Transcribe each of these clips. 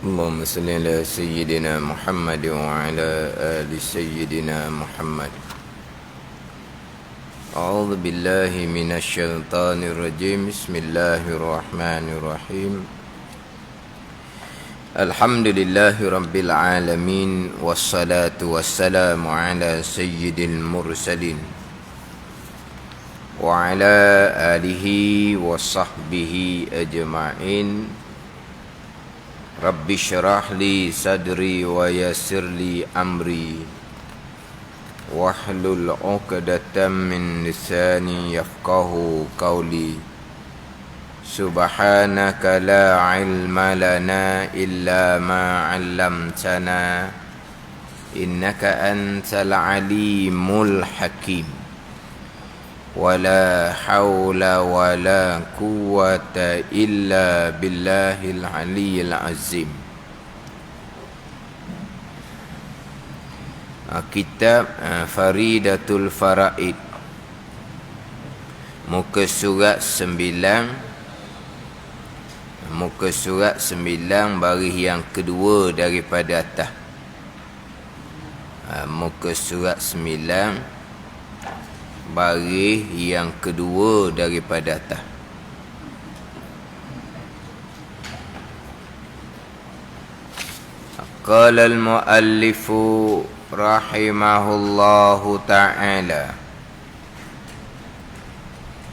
اللهم صل على سيدنا محمد وعلى آل سيدنا محمد. أعوذ بالله من الشيطان الرجيم. بسم الله الرحمن الرحيم. الحمد لله رب العالمين، والصلاة والسلام على سيد المرسلين وعلى آله وصحبه أجمعين. رب اشرح لي صدري ويسر لي أمري واحلل عقدة من لساني يفقه قولي. سبحانك لا علم لنا إلا ما علمتنا إنك أنت العليم الحكيم. ولا حول ولا قوة إلا بالله العلي العظيم. Kitab Faridatul Faraid, muka surat 9, muka surat 9 baris yang kedua daripada atas. Muka surat 9 baris yang kedua daripada atas. Qala al-muallifu rahimahullahu ta'ala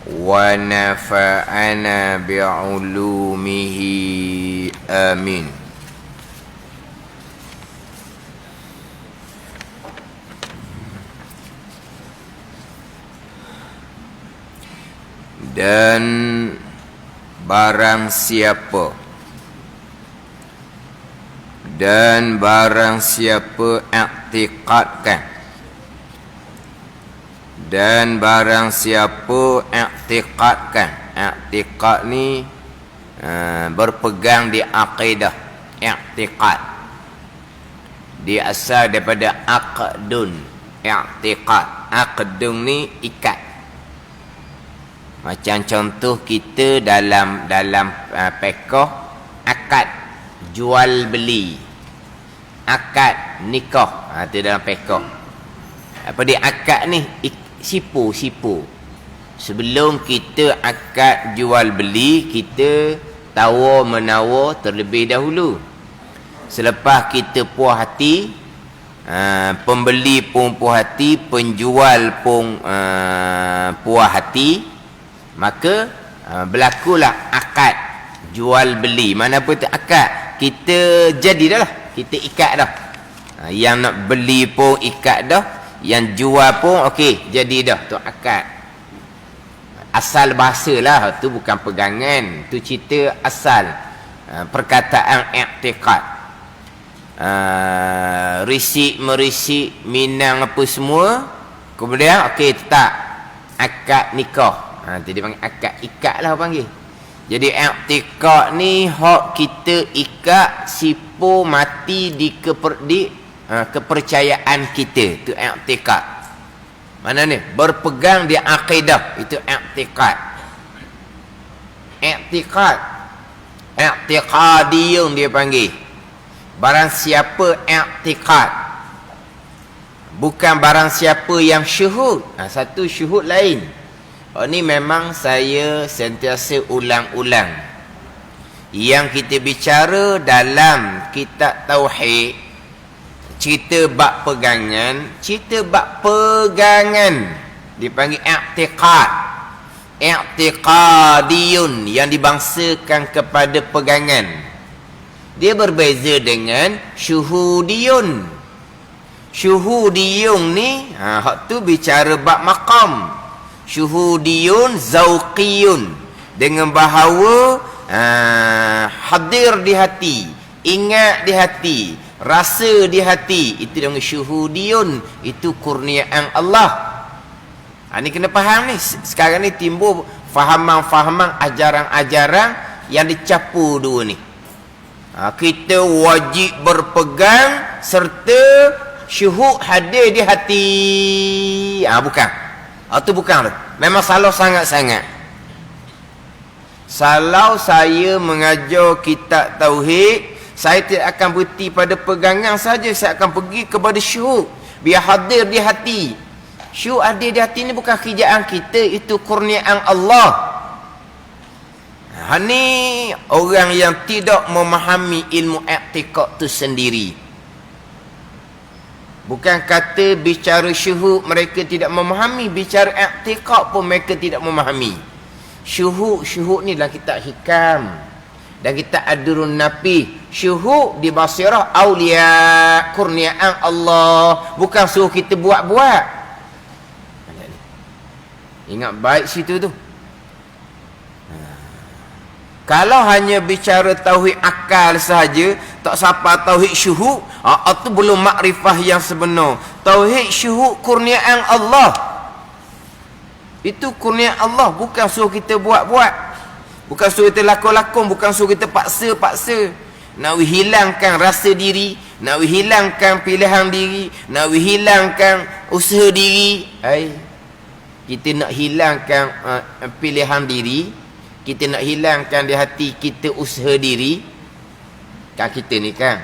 wa nafa'ana bi'ulumihi amin. Dan barang siapa i'tiqadkan, i'tiqad ni berpegang di akidah. I'tiqad dia asal daripada aqdun. I'tiqad, aqdun ni ikat. Macam contoh kita dalam pekoh, akad jual beli, akad nikah, itu dalam pekoh. Apa dia akad ni? Sipu. Sebelum kita akad jual beli, kita tawar menawar terlebih dahulu. Selepas kita puas hati, pembeli pun puas hati, penjual pun puas hati, maka berlakulah akad jual beli. Mana pun tu akad, kita jadi dah lah, kita ikat dah. Yang nak beli pun ikat dah, yang jual pun okey, jadi dah tu akad. Asal bahasa lah tu, bukan pegangan, tu cerita asal perkataan i'tiqad. Risik merisik, minang apa semua, kemudian okey tetap akad nikah. Dia panggil akad, ikat lah panggil. Jadi i'tiqad ni hak kita ikat sipu mati di kepercayaan kita. Itu i'tiqad. Mana ni? Berpegang di akidah. Itu i'tiqad. I'tiqadiyun dia panggil. Barang siapa i'tiqad, bukan barang siapa yang syuhud. Satu syuhud lain. Ini memang saya sentiasa ulang-ulang. Yang kita bicara dalam kitab Tauhid, cerita bab pegangan, dipanggil i'tiqad. I'tiqadiyun, yang dibangsakan kepada pegangan. Dia berbeza dengan syuhudiyun. Syuhudiyun ni, hak tu bicara bab maqam. Syuhudiyun zauqiyun, dengan bahawa hadir di hati, ingat di hati, rasa di hati. Itu dengan syuhudiyun. Itu kurniaan Allah. Ini kena faham ni. Sekarang ni timbul fahaman-fahaman, ajaran-ajaran yang dicampur dua ni. Kita wajib berpegang serta syuhud hadir di hati. Bukan. Itu bukan tu. Memang salah sangat-sangat. Kalau saya mengajar kitab Tauhid, Saya tidak akan berhenti pada pegangan saja, saya akan pergi kepada syuhud. Biar hadir di hati. Syuhud hadir di hati ni bukan kerjaan kita, itu kurniaan Allah. Ni orang yang tidak memahami ilmu i'tiqad tu sendiri. Bukan kata bicara syuhud mereka tidak memahami, bicara i'tiqad pun mereka tidak memahami. Syuhud ni dalam kitab hikam dan kitab Ad-Durrun Nafi. Syuhud di basirah aulia, kurniaan Allah, bukan suruh kita buat-buat. Ingat baik situ tu. Kalau hanya bicara tauhid akal sahaja, tak sampai tauhid syuhud, itu belum makrifah yang sebenar. Tauhid syuhud kurniaan Allah. Itu kurniaan Allah, bukan suruh kita buat-buat. Bukan suruh kita lakon-lakon, bukan suruh kita paksa-paksa. Nak hilangkan rasa diri, nak hilangkan pilihan diri, nak hilangkan usaha diri. Kita nak hilangkan pilihan diri, kita nak hilangkan di hati kita usaha diri. Kan kita ni kan,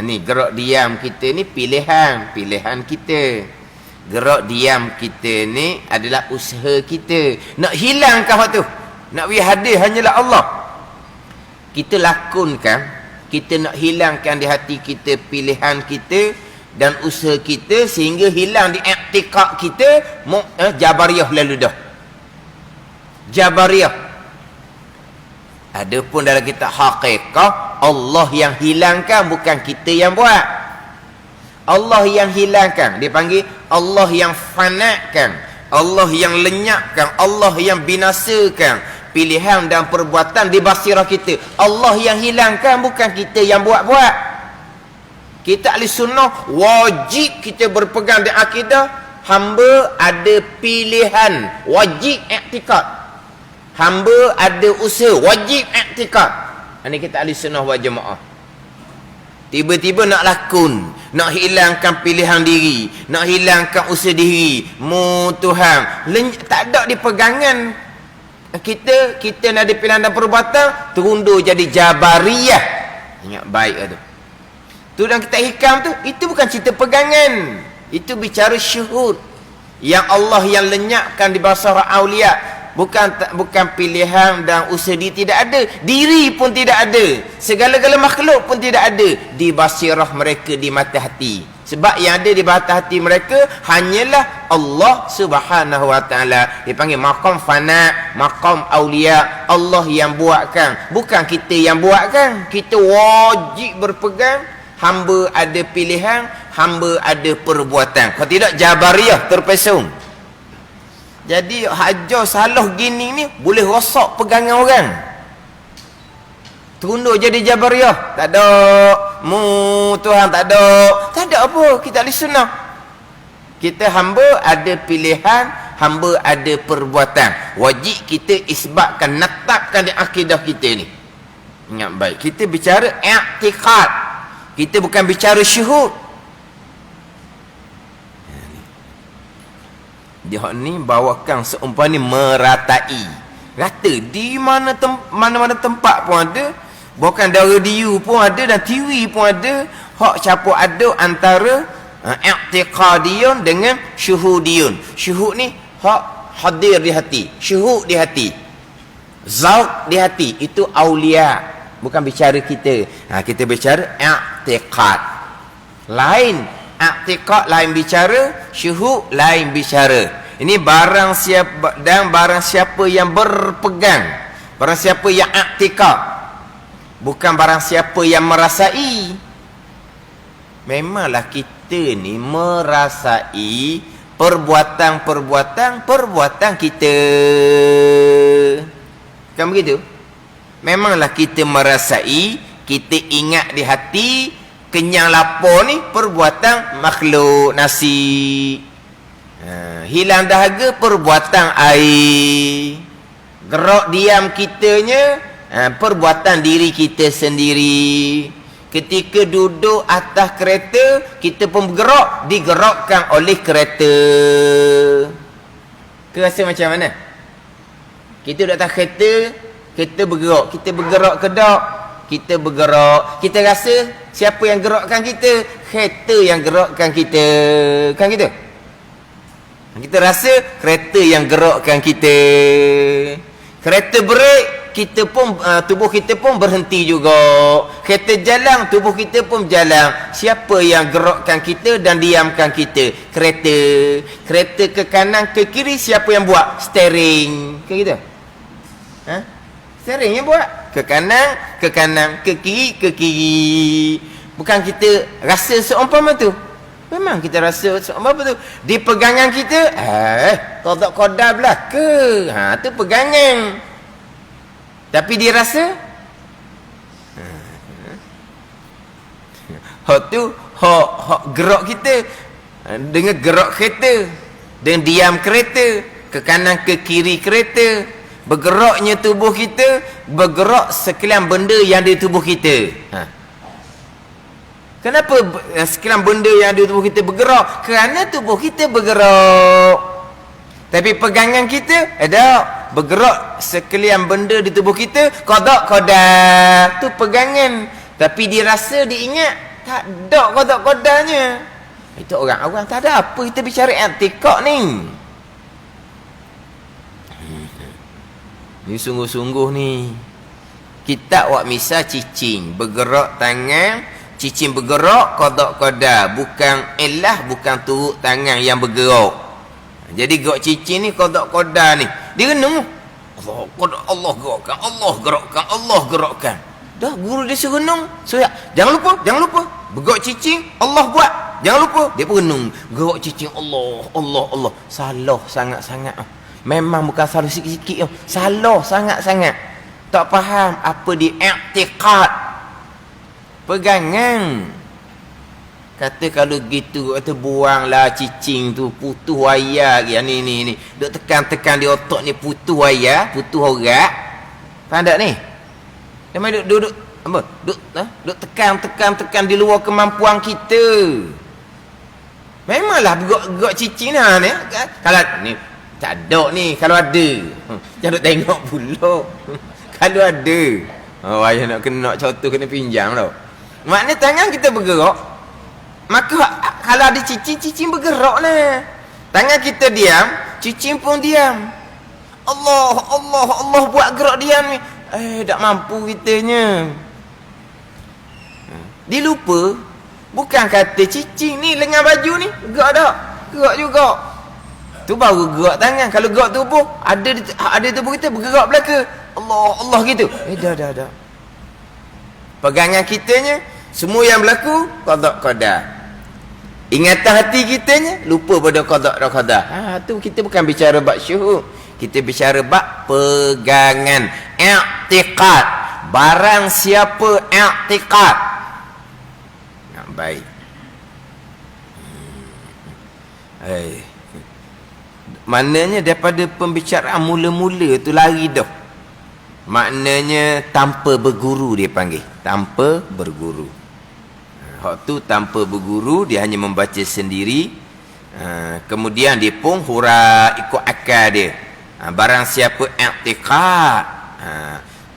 ni gerak diam kita ni pilihan kita. Gerak diam kita ni adalah usaha kita. Nak hilangkan hak tu, nak hadir hanyalah Allah. Kita lakonkan, kita nak hilangkan di hati kita pilihan kita dan usaha kita, sehingga hilang di i'tiqad kita. Jabariyah lalu dah. Jabariyah. Adapun dalam kitab haqiqah, Allah yang hilangkan, bukan kita yang buat. Allah yang hilangkan, dia panggil Allah yang fanakan, Allah yang lenyapkan, Allah yang binasakan pilihan dan perbuatan di basirah kita. Allah yang hilangkan, bukan kita yang buat-buat. Kita ahli sunnah wajib kita berpegang di akidah hamba ada pilihan, wajib i'tiqad. Hamba ada usaha, wajib i'tiqad. Ini kita ahli sunnah wal jamaah. Tiba-tiba nak lakon, nak hilangkan pilihan diri, nak hilangkan usaha diri, Tuhan, tak ada di pegangan kita nak ada pilihan dan perbuatan, terundur jadi Jabariyah. Ingat baik tu. Tu dalam kitab hikam tu, itu bukan cerita pegangan, itu bicara syuhud yang Allah yang lenyapkan di basarah aulia. Bukan pilihan dan usaha diri, tidak ada. Diri pun tidak ada. Segala-gala makhluk pun tidak ada di basirah mereka, di mata hati. Sebab yang ada di mata hati mereka hanyalah Allah Subhanahu wa taala. Dipanggil maqam fana, maqam aulia. Allah yang buatkan, bukan kita yang buatkan. Kita wajib berpegang, hamba ada pilihan, hamba ada perbuatan. Kalau tidak, Jabariyah terpesong. Jadi hajar salah gini ni boleh rosak pegangan orang. Terundur jadi Jabariyah. Tak ada Tuhan, tak ada. Tak ada apa, kita ahli sunnah. Kita hamba ada pilihan, hamba ada perbuatan. Wajib kita isbatkan, natapkan di akidah kita ni. Ingat baik, kita bicara i'tiqad. Kita bukan bicara syuhud. Dia ni bawakan seumpama ni meratai. Rata di mana-mana tempat pun ada. Bahkan dari radio pun ada dan TV pun ada. Hak campur ada antara i'tiqadiyun dengan syuhudiyun. Syuhud ni hak hadir di hati, syuhud di hati, zauq di hati. Itu aulia, bukan bicara kita. Kita bicara i'tiqad. Lain i'tiqad, lain bicara. Syuhud lain bicara. Ini barang siapa dan barang siapa yang berpegang, barang siapa yang i'tiqad, bukan barang siapa yang merasai. Memanglah kita ni merasai perbuatan kita. Kan begitu? Memanglah kita merasai, kita ingat di hati, kenyang lapar ni perbuatan makhluk, nasi. Hilang dahaga perbuatan air. Gerak diam kitanya perbuatan diri kita sendiri. Ketika duduk atas kereta, kita pun bergerak, digerakkan oleh kereta. Kau rasa macam mana? Kita duduk atas kereta, kita bergerak. Kita bergerak ke tak? kita bergerak. Kita rasa siapa yang gerakkan kita? Kereta yang gerakkan kita. Kan gitu? Kita rasa kereta yang gerakkan kita. Kereta brek, kita pun tubuh kita pun berhenti juga. Kereta jalan, tubuh kita pun berjalan. Siapa yang gerakkan kita dan diamkan kita? Kereta. Kereta ke kanan ke kiri, siapa yang buat? Steering. Kan gitu? Steering yang buat. Ke kanan, ke kiri. Bukan kita rasa seumpama tu. Memang kita rasa seumpama tu. Di pegangan kita, kodak-kodak belaka. Tu pegangan. Tapi dia rasa hak tu hak gerak kita dengan gerak kereta, dengan diam kereta, ke kanan ke kiri kereta, bergeraknya tubuh kita, bergerak sekalian benda yang di tubuh kita. Kenapa sekalian benda yang di tubuh kita bergerak? Kerana tubuh kita bergerak. Tapi pegangan kita ada bergerak sekalian benda di tubuh kita, kodak-kodak tu pegangan. Tapi dia rasa, dia ingat tak ada kodak-kodaknya. Itu orang-orang tak ada apa kita bicara i'tikad ni. Ni sungguh-sungguh ni. Kita awak misal cicing bergerak tangan, cicing bergerak kodak-kodak, bukan bukan turut tangan yang bergerak. Jadi gerak cicing ni kodak-kodak ni. Dia renung. Allah gerakkan, Allah gerakkan, Allah gerakkan. Dah guru dia suruh renung. So, jangan lupa. Bergerak cicing, Allah buat. Jangan lupa. Dia pun renung. Gerak cicing, Allah. Salah sangat-sangat. Memang bukan salah sikit-sikit. Salah sangat-sangat. Tak faham apa dia i'tikad. Pegangan. Kata kalau gitu, kata buanglah cicing tu, putus wayar ni. Duk tekan-tekan di otak ni, putus wayar, putus horak. Faham tak ni? Memang duk tekan di luar kemampuan kita. Memanglah gerak cicing lah ni. Kalau ni tak ada ni, kalau ada. Jangan duk tengok pula. Kalau ada. Ayah nak kena contoh kena pinjam tau. Maknanya tangan kita bergerak. Maka kalau ada cicing bergerak lah. Tangan kita diam, cicing pun diam. Allah buat gerak diam ni. Tak mampu kitanya. Dia lupa. Bukan kata cicing ni lengan baju ni gerak tak? Gerak juga. Tu baru gerak tangan. Kalau gerak tubuh, ada tubuh kita bergerak belaka. Allah gitu. Dah. Pegangan kitanya, semua yang berlaku qada'. Ingatan hati kitanya lupa pada qada'. Tu kita bukan bicara bab syuhud. Kita bicara bab pegangan, i'tikad. Barang siapa i'tikad. Baik. Maknanya daripada pembicaraan mula-mula tu lari dah. Maknanya tanpa berguru dia panggil. Tanpa berguru. Hak tu tanpa berguru, dia hanya membaca sendiri. Kemudian dia pun hura ikut akal dia. Barang siapa i'tikad.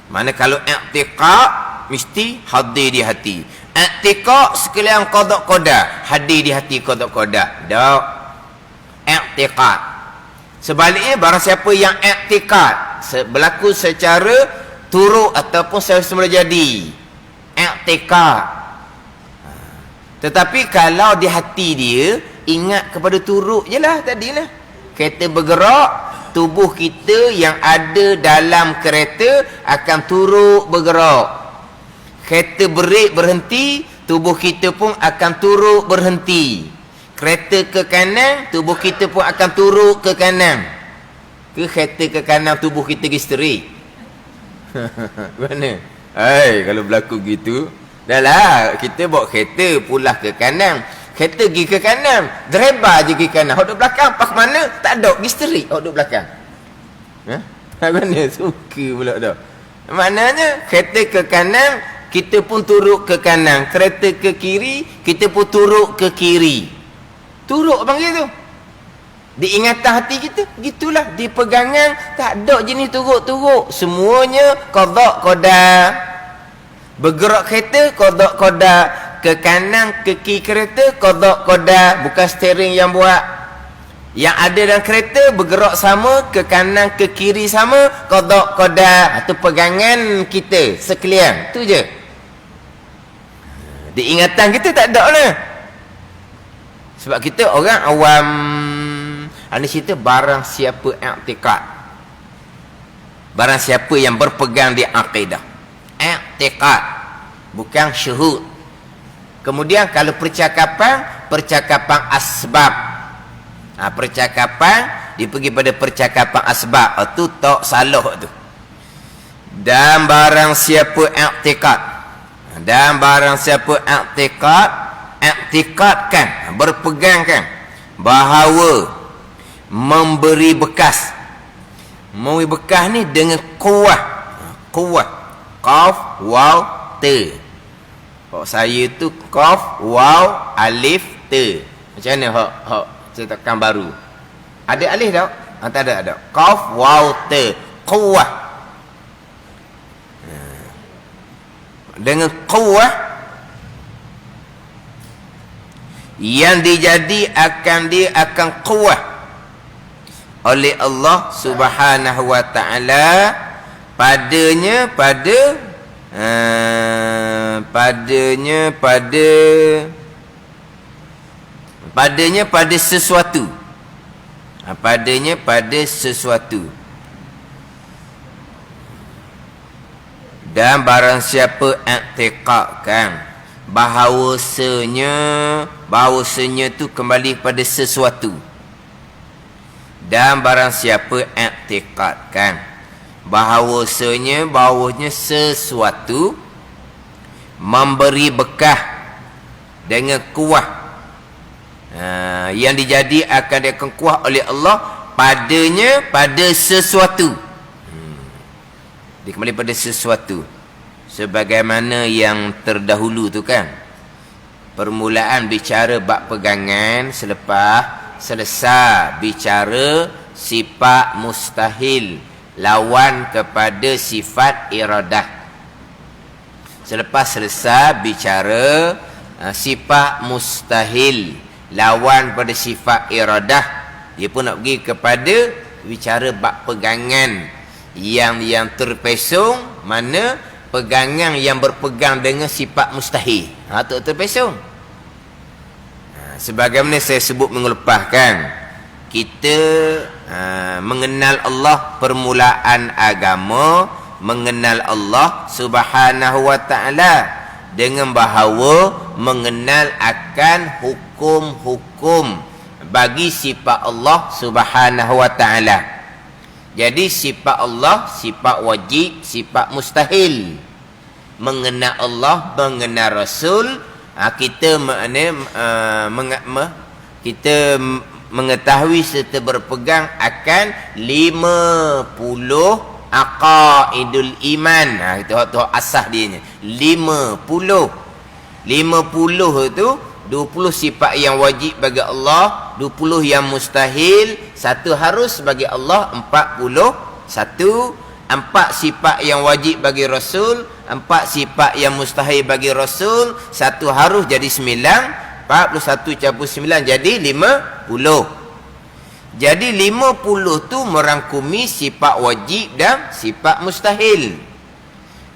Mana kalau i'tikad mesti hadir di hati. I'tikad sekalian qada', hadir di hati qada'. Dak. I'tikad. Sebaliknya barang siapa yang i'tikad berlaku secara turut ataupun secara semula jadi. I'tikad. Tetapi kalau di hati dia ingat kepada turut je lah tadi lah. Kereta bergerak, tubuh kita yang ada dalam kereta akan turut bergerak. Kereta brek berhenti, tubuh kita pun akan turut berhenti. Kereta ke kanan, tubuh kita pun akan turut ke kanan. Ke kereta ke kanan, tubuh kita pergi straight. Mana? Kalau berlaku gitu, dah lah, kita bawa kereta pulah ke kanan. Kereta pergi ke kanan, driver je pergi kanan. Hak duduk belakang, pas mana? Tak ada, pergi straight. Hak duduk belakang. Mana? Suka pula dah. Maknanya, kereta ke kanan, kita pun turut ke kanan. Kereta ke kiri, kita pun turut ke kiri. Turut panggil tu. Di ingatan hati kita, gitulah. Di pegangan, tak ada jenis turut-turut. Semuanya qada'. Bergerak kereta, qada qada ke kanan ke kiri kereta, qada qada, bukan steering yang buat. Yang ada dalam kereta bergerak sama, ke kanan ke kiri sama, qada qada. Itu pegangan kita sekalian. Tu je. Di ingatan kita tak ada lah. Sebab kita orang awam. Ada cerita barang siapa i'tiqad. Barang siapa yang berpegang di akidah. I'tiqad, bukan syuhud. Kemudian kalau percakapan asbab. Percakapan dia pergi pada percakapan asbab. Itu tak salah tu. Dan barang siapa i'tiqad. Dan barang siapa i'tiqadkan, berpegangkan bahawa memberi bekas. Memberi bekas ni dengan kuah. Qaf, waw, ta. Hak saya tu qaf, waw, alif, ta. Macam mana hak cetakan baru? Ada alif tak? Tak ada. Qaf, waw, ta. Quwah. Dengan quwah yang dijadi dia akan quwah oleh Allah Subhanahu wa taala padanya pada sesuatu. Padanya pada sesuatu. Dan barang siapa i'tiqadkan bahawasanya tu kembali pada sesuatu. Dan barang siapa i'tiqadkan bahawasanya sesuatu memberi bekah dengan kuah, yang dijadi akan kuah oleh Allah padanya pada sesuatu. Dia kembali pada sesuatu. Sebagaimana yang terdahulu tu kan, permulaan bicara bab pegangan, selepas selesai bicara sifat mustahil lawan kepada sifat iradah. Selepas selesai bicara sifat mustahil lawan pada sifat iradah, dia pun nak pergi kepada bicara bab pegangan yang terpesong, mana pegangan yang berpegang dengan sifat mustahil. Tu terpesong. Sebagaimana saya sebut minggu lepas kan, kita mengenal Allah, permulaan agama mengenal Allah Subhanahu wa taala dengan bahawa mengenal akan hukum-hukum bagi sifat Allah Subhanahu wa taala. Jadi sifat Allah, sifat wajib, sifat mustahil. Mengenal Allah, mengenal Rasul, kita kita mengetahui serta berpegang akan 50 aqaidul iman. Itu asas dia. 50 itu 20 sifat yang wajib bagi Allah, 20 yang mustahil, 1 harus bagi Allah, 41. 4 sifat yang wajib bagi Rasul, 4 sifat yang mustahil bagi Rasul, 1 harus, jadi 9. 41 campur 9 jadi 50. Jadi 50 tu merangkumi sifat wajib dan sifat mustahil.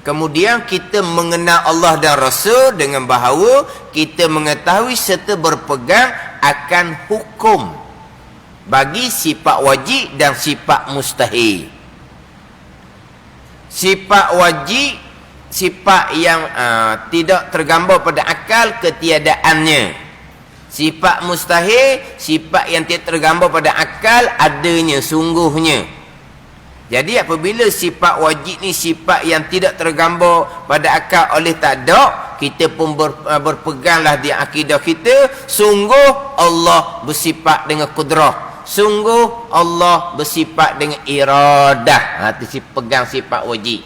Kemudian kita mengenal Allah dan Rasul dengan bahawa kita mengetahui serta berpegang akan hukum bagi sifat wajib dan sifat mustahil. Sifat wajib, sifat yang tidak tergambar pada akal ketiadaannya. Sifat mustahil, sifat yang tidak tergambar pada akal adanya, sungguhnya. Jadi apabila sifat wajib ni sifat yang tidak tergambar pada akal oleh tak ada, kita pun berpeganglah di akidah kita, sungguh Allah bersifat dengan kudrah, sungguh Allah bersifat dengan iradah. Itu pegang sifat wajib.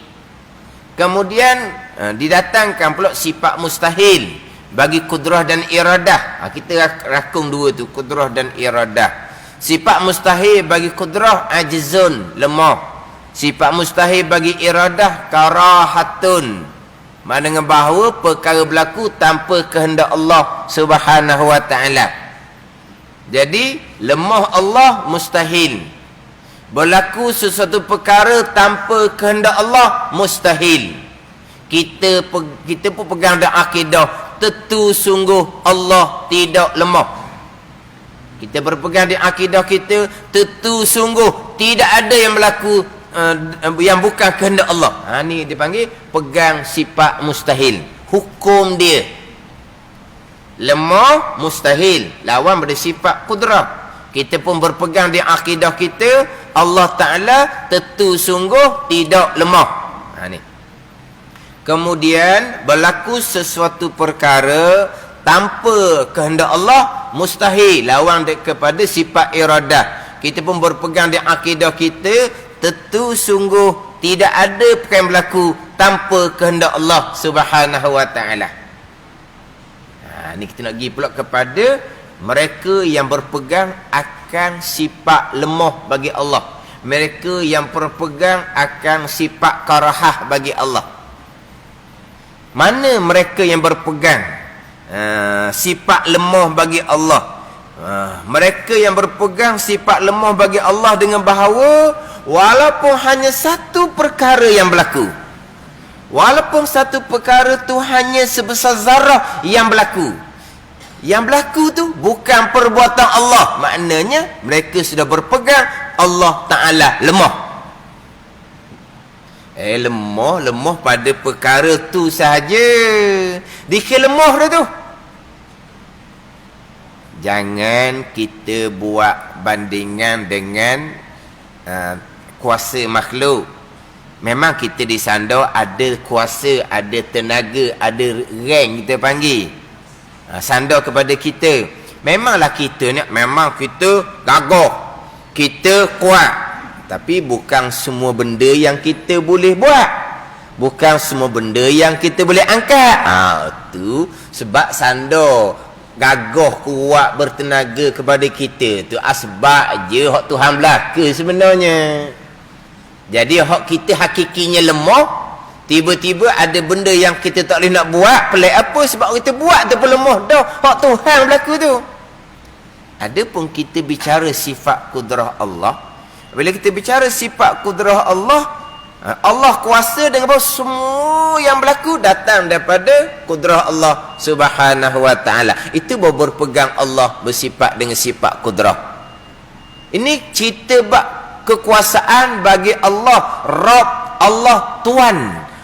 Kemudian didatangkan pula sifat mustahil bagi kudrah dan iradah. Kita rakung dua tu, kudrah dan iradah. Sifat mustahil bagi kudrah ajzun, lemah. Sifat mustahil bagi iradah karahatun, Makna dengan bahawa perkara berlaku tanpa kehendak Allah Subhanahu wa taala. Jadi lemah Allah mustahil. Berlaku sesuatu perkara tanpa kehendak Allah mustahil. Kita pun pegang dah akidah tentu sungguh Allah tidak lemah. Kita berpegang di akidah kita tentu sungguh tidak ada yang berlaku yang bukan kehendak Allah. Ni dipanggil pegang sifat mustahil. Hukum dia lemah mustahil, lawan pada sifat kudrah. Kita pun berpegang di akidah kita Allah Ta'ala tentu sungguh tidak lemah. Ni. Kemudian berlaku sesuatu perkara tanpa kehendak Allah mustahil, lawan kepada sifat iradah. Kita pun berpegang di akidah kita tentu sungguh tidak ada perkara yang berlaku tanpa kehendak Allah Subhanahu wa taala. Ni kita nak pergi pula kepada mereka yang berpegang akan sifat lemah bagi Allah. Mereka yang berpegang akan sifat karahah bagi Allah. Mana mereka yang berpegang sifat lemah bagi Allah? Mereka yang berpegang sifat lemah bagi Allah dengan bahawa walaupun hanya satu perkara yang berlaku, walaupun satu perkara tu hanya sebesar zarah yang berlaku, yang berlaku tu bukan perbuatan Allah, maknanya mereka sudah berpegang Allah Ta'ala lemah. Lemah pada perkara tu sahaja dikira lemah dah tu. Jangan kita buat bandingan dengan kuasa makhluk. Memang kita disandar ada kuasa, ada tenaga, ada rank kita panggil. Sandar kepada kita. Memanglah kita ni, memang kita gagah, kita kuat. Tapi bukan semua benda yang kita boleh buat. Bukan semua benda yang kita boleh angkat. Itu sebab sandar gagah kuat bertenaga kepada kita tu asbab je hak Tuhan belaka sebenarnya. Jadi hak kita hakikinya lemah, tiba-tiba ada benda yang kita tak boleh nak buat. Pelik apa? Sebab kita buat tu pun lemah dah, hak Tuhan berlaku tu. Adapun kita bicara sifat kudrah Allah, bila kita bicara sifat kudrah Allah, Allah kuasa dengan bahawa semua yang berlaku datang daripada kudrah Allah Subhanahu wa taala. Itu baru berpegang Allah bersifat dengan sifat kudrah. Ini cerita bab kekuasaan bagi Allah Rabb, Allah Tuhan,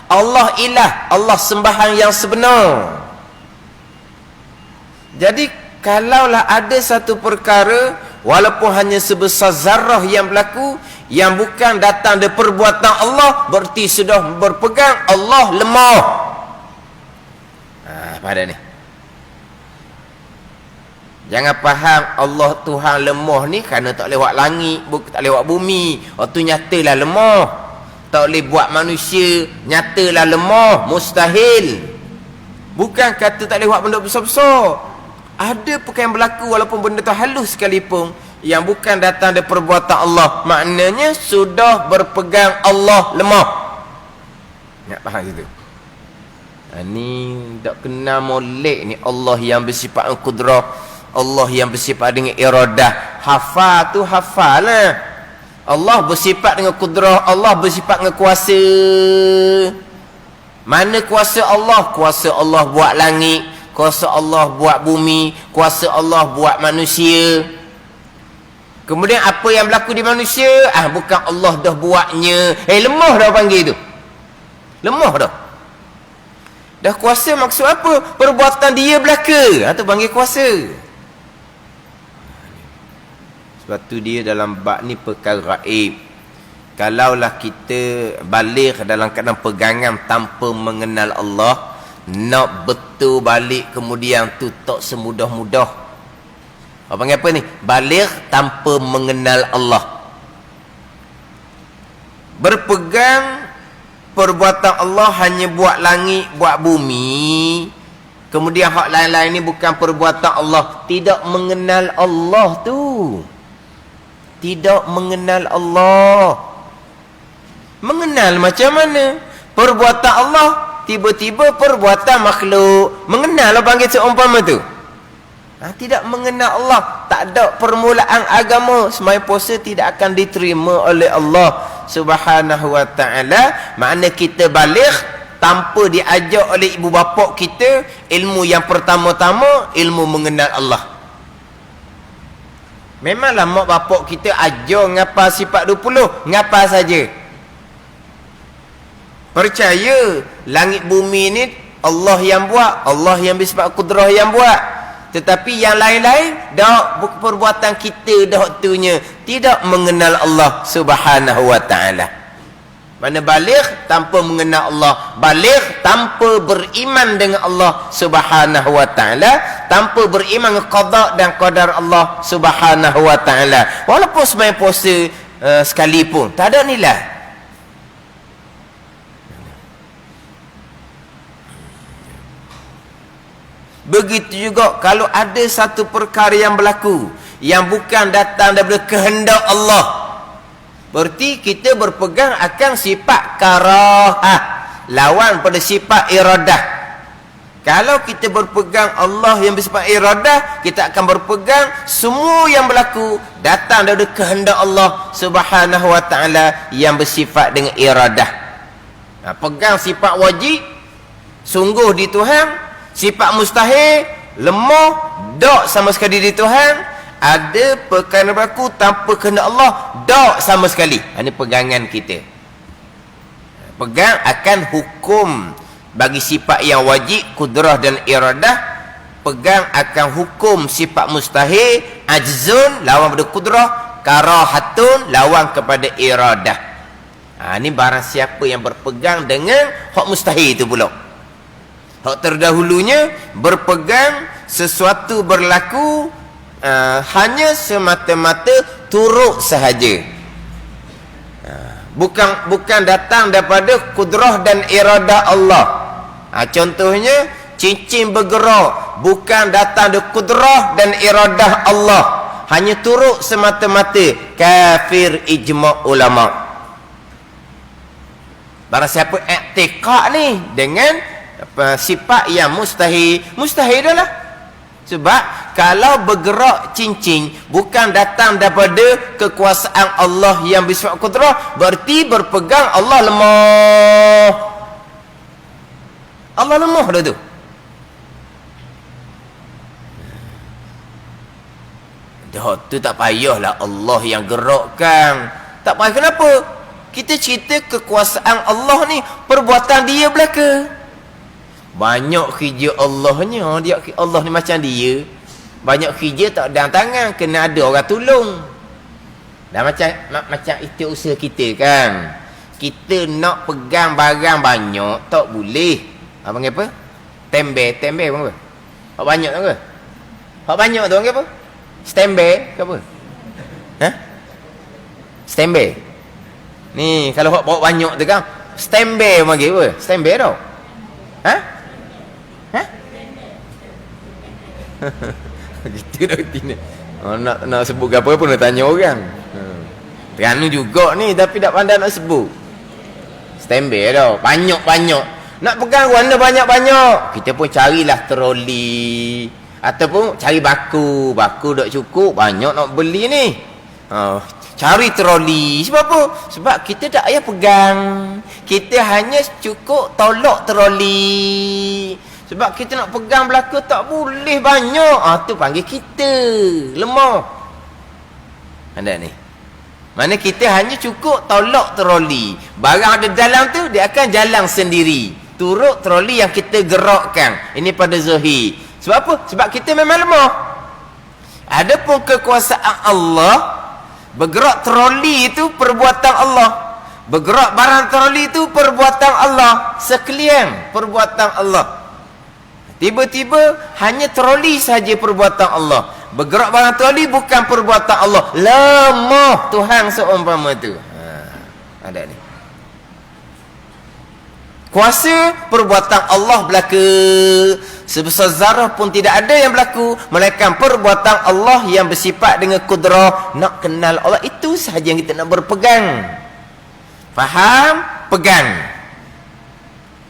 Allah Ilah, Allah sembahan yang sebenar. Jadi kalaulah ada satu perkara walaupun hanya sebesar zarah yang berlaku, yang bukan datang dari perbuatan Allah, berarti sudah berpegang Allah lemah. Pada ni jangan faham Allah Tuhan lemah ni kerana tak lewat langit, tak lewat bumi. Waktu nyatalah lemah. Tak boleh buat manusia, nyatalah lemah, mustahil. Bukan kata tak boleh buat benda besar-besar. Ada perkara yang berlaku walaupun benda tu halus sekalipun, yang bukan datang dari perbuatan Allah, maknanya sudah berpegang Allah lemah. Nak faham gitu? Ni tak kenal molek ni Allah yang bersifat kudrah, Allah yang bersifat dengan iradah. Hafal tu hafal lah. Allah bersifat dengan kudrah, Allah bersifat dengan kuasa. Mana kuasa Allah? Kuasa Allah buat langit, kuasa Allah buat bumi, kuasa Allah buat manusia. Kemudian apa yang berlaku di manusia, bukan Allah dah buatnya. Lemah dah panggil tu. Lemah dah. Dah kuasa maksud apa? Perbuatan dia belaka. Tu panggil kuasa. Sebab tu dia dalam bab ni perkara gaib. Kalaulah kita balik dalam keadaan pegangan tanpa mengenal Allah, nak betul balik kemudian tu tak semudah-mudah. Apa panggil apa ni? Balik tanpa mengenal Allah. Berpegang perbuatan Allah hanya buat langit, buat bumi. Kemudian hak lain-lain ni bukan perbuatan Allah. Tidak mengenal Allah tu. Tidak mengenal Allah. Mengenal macam mana? Perbuatan Allah tiba-tiba perbuatan makhluk. Mengenal lah panggil seumpama tu. Tidak mengenal Allah, tak ada permulaan agama, sembahyang puasa tidak akan diterima oleh Allah Subhanahu wa taala. Makna kita balik tanpa diajar oleh ibu bapa kita, ilmu yang pertama-tama ilmu mengenal Allah. Memanglah mak bapak kita ajar ngapa sifat 20, ngapa saja. Percaya langit bumi ni Allah yang buat, Allah yang bersifat kudrah yang buat. Tetapi yang lain-lain dak perbuatan kita dah waktunya tidak mengenal Allah Subhanahu wa taala. Mana baligh tanpa mengenal Allah, baligh tanpa beriman dengan Allah Subhanahu wa taala, tanpa beriman dengan qada dan qadar Allah Subhanahu wa taala. Walaupun sembahyang puasa sekalipun tak ada nilai. Begitu juga kalau ada satu perkara yang berlaku yang bukan datang daripada kehendak Allah, berarti kita berpegang akan sifat karahah, lawan pada sifat iradah. Kalau kita berpegang Allah yang bersifat iradah, kita akan berpegang semua yang berlaku datang daripada kehendak Allah Subhanahu wa taala yang bersifat dengan iradah. Pegang sifat wajib, sungguh di Tuhan. Sifat mustahil, lemah, tak sama sekali di Tuhan. Ada perkara berlaku tanpa kehendak Allah, tak sama sekali. Ini pegangan kita. Pegang akan hukum bagi sifat yang wajib, kudrah dan iradah. Pegang akan hukum sifat mustahil, ajzun, lawan pada kudrah, karahatun, lawan kepada iradah. Ini barang siapa yang berpegang dengan hak mustahil itu pula. Hak terdahulunya berpegang sesuatu berlaku hanya semata-mata turut sahaja. Bukan datang daripada kudrah dan iradah Allah. Contohnya cincin bergerak, bukan datang dari kudrah dan iradah Allah, hanya turut semata-mata. Kafir ijma' ulama. Barang siapa i'tiqad ni dengan sifat yang mustahil dah lah. Sebab kalau bergerak cincin bukan datang daripada kekuasaan Allah yang bersifat kudrah, berarti berpegang Allah lemah. Allah lemah dah tu. Dah tu tak payahlah Allah yang gerakkan. Tak payah. Kenapa? Kita cerita kekuasaan Allah ni, perbuatan dia belaka. Banyak kerja Allahnya, dia Allah ni macam dia. Banyak kerja tak ada tangan, kena ada orang tolong. Dan macam itu usaha kita kan. Kita nak pegang barang banyak tak boleh. Apa panggil apa? Tembe apa? Hak banyak tu ke? Hak banyak tu panggil apa? Stembe ke apa? Stembe. Ni kalau hak bawa banyak tu kan, stembe panggil apa? Stembe tau. Gitu dah tina. Nak sebut apa pun nak tanya orang. Teranu juga ni tapi tak pandai nak sebut. Standby dah. Banyak-banyak. Nak pegang warna banyak-banyak. Kita pun carilah troli ataupun cari baku. Baku tak cukup, banyak nak beli ni. Cari troli. Sebab apa? Sebab kita tak payah pegang. Kita hanya cukup tolak troli. Sebab kita nak pegang belaka tak boleh banyak. Tu panggil kita lemah. Ada ni. Mana kita hanya cukup tolak troli. Barang ada dalam tu dia akan jalan sendiri. Turut troli yang kita gerakkan. Ini pada zahir. Sebab apa? Sebab kita memang lemah. Adapun kekuasaan Allah, bergerak troli itu perbuatan Allah. Bergerak barang troli itu perbuatan Allah. Sekalian perbuatan Allah. Tiba-tiba hanya troli saja perbuatan Allah. Bergerak barang troli bukan perbuatan Allah. Lemah Tuhan seumpama tu. Ada ni. Kuasa perbuatan Allah belaka. Sebesar zarah pun tidak ada yang berlaku melainkan perbuatan Allah yang bersifat dengan kudrah. Nak kenal Allah, itu sahaja yang kita nak berpegang. Faham? Pegang.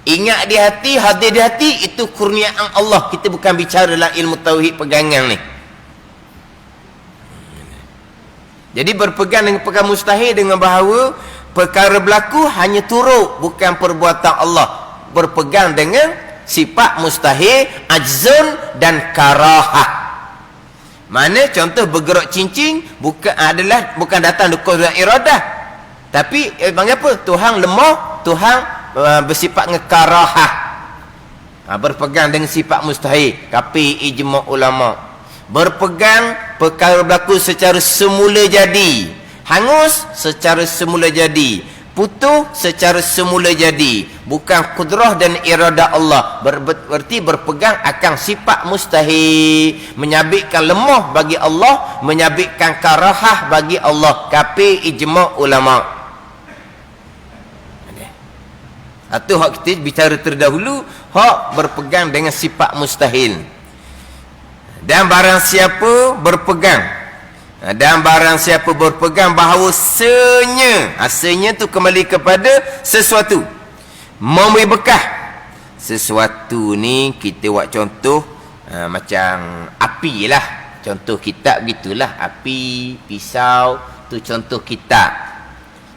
Ingat di hati, hadir di hati, itu kurniaan Allah. Kita bukan bicara dalam ilmu tauhid pegangan ni. Jadi berpegang dengan perkara mustahil dengan bahawa perkara berlaku hanya turut, bukan perbuatan Allah. Berpegang dengan sifat mustahil, ajzun dan karahah. Mana contoh bergerak cincin bukan datang dari kuasa iradah. Tapi apa? Tuhan lemah, Tuhan bersifat dengan karahah. Berpegang dengan sifat mustahil. Tapi ijma' ulama, berpegang perkara berlaku secara semula jadi, hangus secara semula jadi, putus secara semula jadi, bukan kudrah dan iradah Allah. Berarti berpegang akan sifat mustahil, menyabitkan lemah bagi Allah, menyabitkan karahah bagi Allah. Tapi ijma' ulama. Itu hak kita bicara terdahulu, hak berpegang dengan sifat mustahil. Dan barang siapa berpegang, bahawasanya, asalnya tu kembali kepada sesuatu memberi bekah. Sesuatu ni kita buat contoh macam api lah. Contoh kitab gitulah, api, pisau, tu contoh kitab.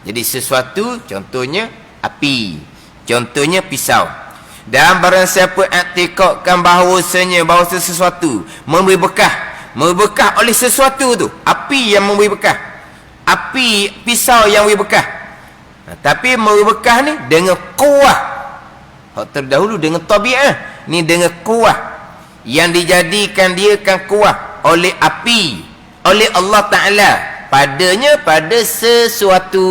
Jadi sesuatu contohnya api, contohnya pisau. Dan barang siapa i'tikadkan bahawasanya sesuatu memberi bekah oleh sesuatu tu, api yang memberi bekah, api, pisau yang memberi bekah. Tapi memberi bekah ni dengan kuah. Hak terdahulu dengan tabi'ah, ni dengan kuah yang dijadikan dia kan kuah oleh api, oleh Allah Ta'ala padanya, pada sesuatu.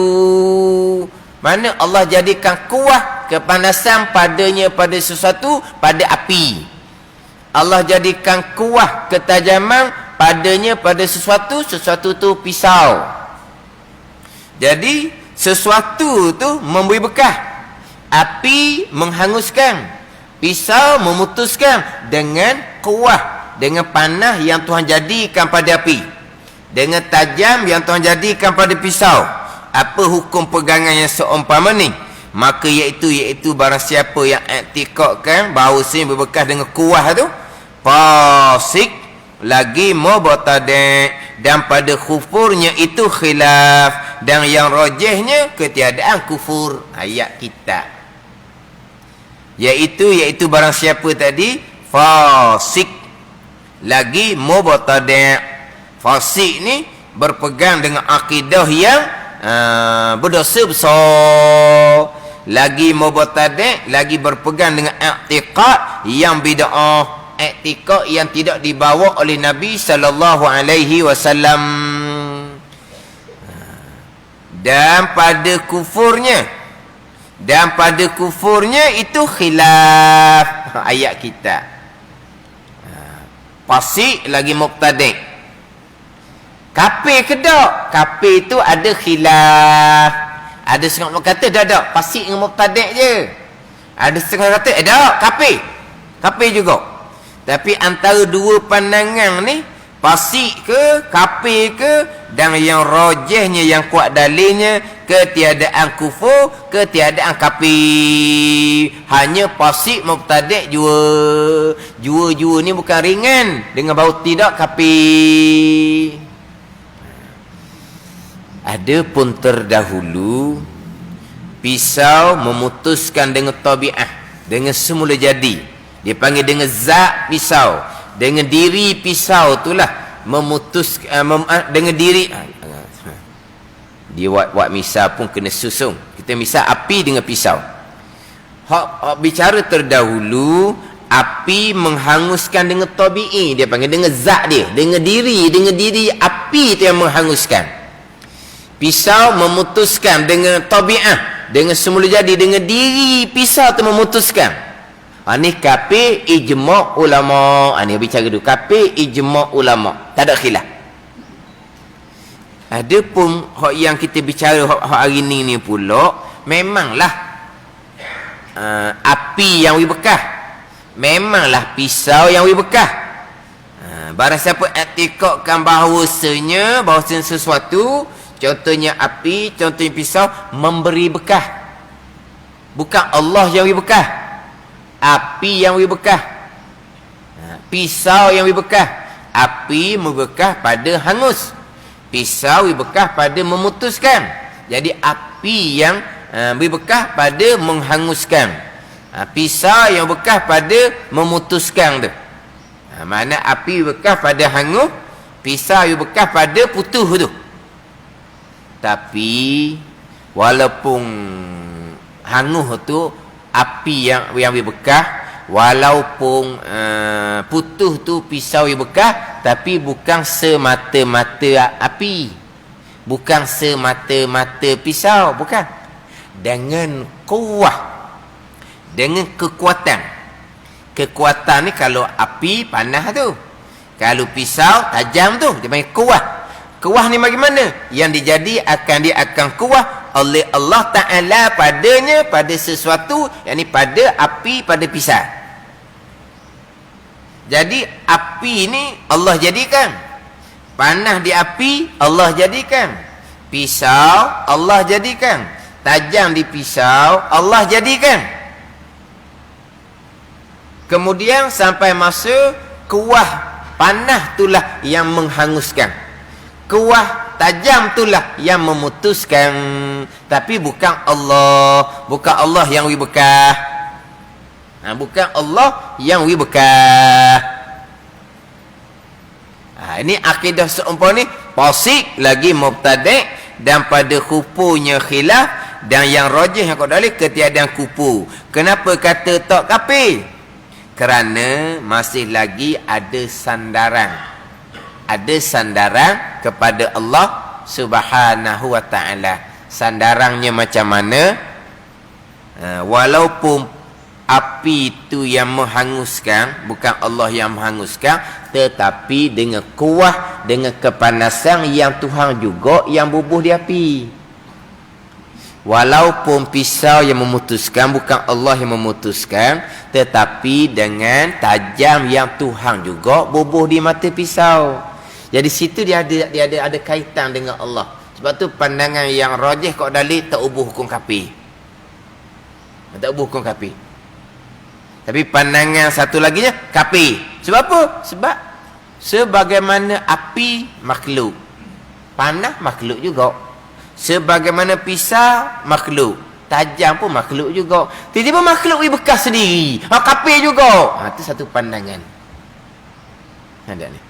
Mana Allah jadikan kuah kepanasan padanya pada sesuatu, pada api. Allah jadikan kuah ketajaman padanya pada sesuatu, sesuatu tu pisau. Jadi sesuatu tu memberi bekah, api menghanguskan, pisau memutuskan dengan kuah, dengan panah yang Tuhan jadikan pada api, dengan tajam yang Tuhan jadikan pada pisau. Apa hukum pegangan yang seumpama ni? Maka iaitu barang siapa yang i'tikadkan bahawasanya berbekas dengan kuah tu, fasik, lagi mubtadi', dan pada kufurnya itu khilaf, dan yang rajihnya ketiadaan kufur. Ayat kita iaitu barang siapa tadi, fasik lagi mubtadi'. Fasik ni berpegang dengan akidah yang berdosa besar, lagi mubtadi', lagi berpegang dengan i'tiqad yang bid'ah, i'tiqad yang tidak dibawa oleh Nabi sallallahu alaihi wasallam. Dan pada kufurnya itu khilaf. Ayat kita fasik lagi mubtadi'. Kafir ke tak? Kafir tu ada khilaf. Ada setengah kata dah fasik dengan mubtadi' je. Ada setengah kata dah kafir juga. Tapi antara dua pandangan ni, fasik ke kafir ke, dan yang rajihnya, yang kuat dalilnya, ketiadaan kufur, ketiadaan kafir. Hanya fasik mubtadi' jua ni bukan ringan, dengan bau tidak kafir. Adapun terdahulu, pisau memutuskan dengan tabi'ah, dengan semula jadi. Dia panggil dengan zat pisau, dengan diri pisau itulah memutuskan dengan diri. Dia buat misal pun kena susung. Kita misal api dengan pisau. Hak bicara terdahulu, api menghanguskan dengan tabi'i, dia panggil dengan zat dia, dengan diri api itu yang menghanguskan. Pisau memutuskan dengan tabi'ah, dengan semula jadi, dengan diri pisau tu memutuskan. Ni kafir ijma' ulama. Ni bicara dulu, kafir ijma' ulama, tak ada khilaf. Adapun hak yang kita bicara hak hari ni pula, memanglah api yang we bekah, memanglah pisau yang we bekah. Barang siapa i'tikadkan bahawasanya sesuatu, contohnya api, contohnya pisau, memberi bekah, bukan Allah yang beri bekah. api yang bekas. Pisau yang bekas, api bekas pada hangus. Pisau bekas pada memutuskan. Jadi api yang bekas pada menghanguskan. Pisau yang bekas pada memutuskan tu. Mana api bekas pada hangus, pisau bekas pada putus tu. Tapi walaupun hangus tu api yang bekas, walaupun putus tu pisau bekas, tapi bukan semata-mata api, bukan semata-mata pisau, bukan. Dengan kuat, dengan kekuatan. Kekuatan ni kalau api panas tu, kalau pisau tajam tu, dia panggil kuat. Kuah ni bagaimana? Yang dia akan kuah oleh Allah Ta'ala padanya, pada sesuatu, yakni pada api, pada pisau. Jadi api ni Allah jadikan, panas di api Allah jadikan, pisau Allah jadikan, tajam di pisau Allah jadikan. Kemudian sampai masa kuah panas itulah yang menghanguskan, kuah tajam itulah yang memutuskan. Tapi bukan Allah yang bekas. Bukan Allah yang bekas. Ini akidah seumpama ni fasik lagi mubtadi', dan pada kupunya khilaf, dan yang rajih yang kau dalil ketiadaan kupu. Kenapa kata tak kafir? Kerana masih lagi ada sandaran. Ada sandaran kepada Allah Subhanahu wa ta'ala. Sandarannya macam mana? Walaupun api itu yang menghanguskan, bukan Allah yang menghanguskan, tetapi dengan kuah, dengan kepanasan yang Tuhan juga yang bubuh di api. Walaupun pisau yang memutuskan, bukan Allah yang memutuskan, tetapi dengan tajam yang Tuhan juga bubuh di mata pisau. Jadi situ dia ada kaitan dengan Allah. Sebab tu pandangan yang rajih kau dalil tak ubuh hukum kafir. Tak ubuh hukum kafir. Tapi pandangan satu laginya kafir. Sebab apa? Sebab sebagaimana api makhluk, panah makhluk juga. Sebagaimana pisau makhluk, tajam pun makhluk juga. Tiba-tiba makhluk ni bekas sendiri, kafir juga. Itu satu pandangan. Ada ni.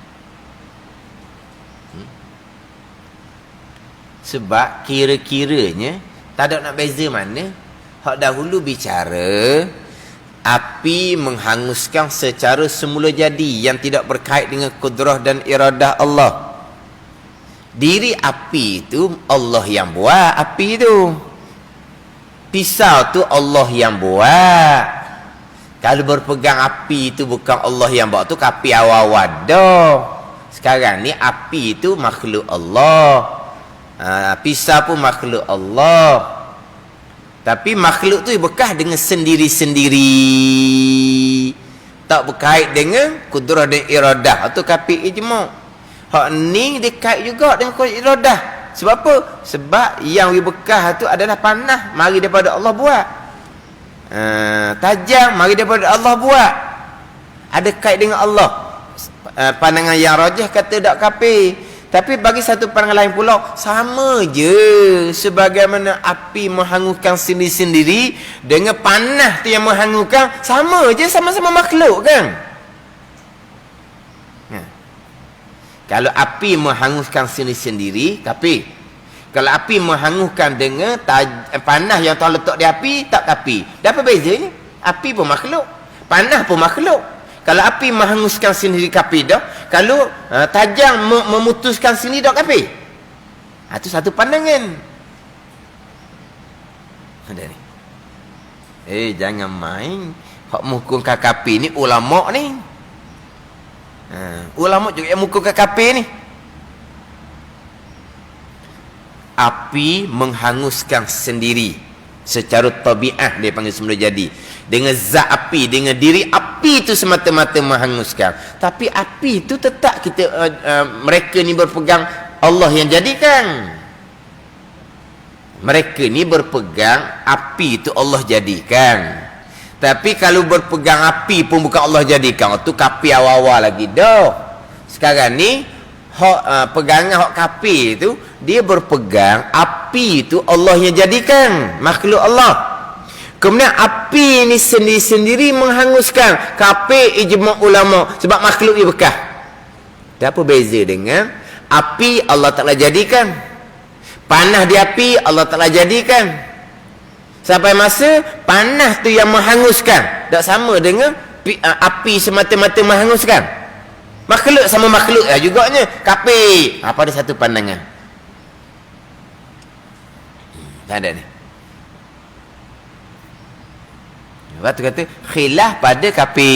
Sebab kira-kiranya tak ada nak beza mana. Hak dahulu bicara api menghanguskan secara semula jadi, yang tidak berkait dengan kudrah dan iradah Allah. Diri api itu Allah yang buat api itu. Pisau tu Allah yang buat. Kalau berpegang api itu bukan Allah yang buat tu, api awal-awal dah. Sekarang ni api itu makhluk Allah. Pisau pun makhluk Allah. Tapi makhluk tu bekas dengan sendiri-sendiri, tak berkait dengan kudrah dan iradah. Itu kafir ijma'. Hak ni dekat juga dengan kudrah iradah. Sebab apa? Sebab yang bekas tu adalah panah, mari daripada Allah buat. Tajam, mari daripada Allah buat. Ada kait dengan Allah. Pandangan yang rajih kata tak kafir. Tapi bagi satu pandangan lain pula, sama je. Sebagaimana api menghanguskan sendiri-sendiri, dengan panah tu yang menghanguskan, sama je, sama-sama makhluk kan. Kalau api menghanguskan sendiri-sendiri, kafir. Kalau api menghanguskan dengan panah yang Tuhan letak di api, tak kafir. Dan apa bezanya? Api pun makhluk, panah pun makhluk. Kalau api menghanguskan sendiri kafir dah. Kalau tajam memutuskan sendiri dah kafir. Itu satu pandangan. Ada ni. Jangan main. Hak menghukumkan kafir ni ulama ni. Ulama juga yang menghukumkan kafir ni. Api menghanguskan sendiri secara tabiat, dia panggil semula jadi. Dengan zat api, dengan diri api itu semata-mata menghanguskan. Tapi api itu tetap kita mereka ni berpegang Allah yang jadikan. Mereka ni berpegang api itu Allah jadikan. Tapi kalau berpegang api pun bukan Allah jadikan. Itu kapi awal-awal lagi dah. Sekarang ni pegangan hak kapi itu, dia berpegang api itu Allah yang jadikan, makhluk Allah. Kemudian api ni sendiri-sendiri menghanguskan. Kapi ijma' ulama sebab makhluk dia bekas. Tak apa beza dengan api Allah Ta'ala jadikan. Panah di api Allah Ta'ala jadikan. Sampai masa panah tu yang menghanguskan. Tak sama dengan api semata-mata menghanguskan. Makhluk sama makhluk lah juganya. Kapi. Apa ada satu pandangan? Tak ada ni. Lepas tu kata khilaf pada kapi.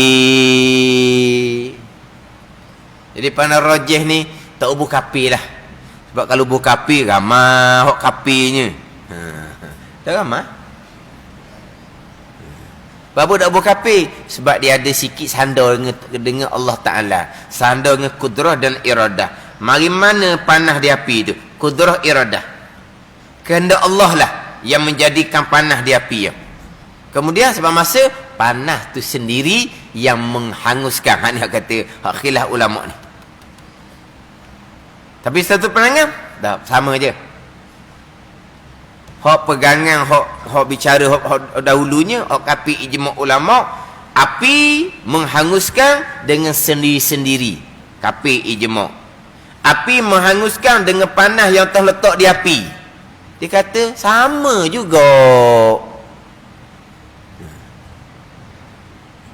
Jadi pandang rajih ni tak ubuh kapi lah. Sebab kalau ubuh kapi ramah hok kapinya. Tak ramah. Apa tak ubuh kapi? Sebab dia ada sikit sandar dengan Allah Ta'ala. Sandar dengan kudrah dan iradah. Mari mana panah di api itu? Kudrah iradah. Kehendak Allah lah yang menjadikan panah di api ya. Kemudian sebab masa panah tu sendiri yang menghanguskan. Hak ni hak kata hak khilaf ulama ni. Tapi satu pandangan tak sama je. Hak pegangan hak bicara hak dahulunya hak kapi ijma' ulama, api menghanguskan dengan sendiri-sendiri. Kapi ijma'. Api menghanguskan dengan panah yang terletak di api. Dia kata sama juga.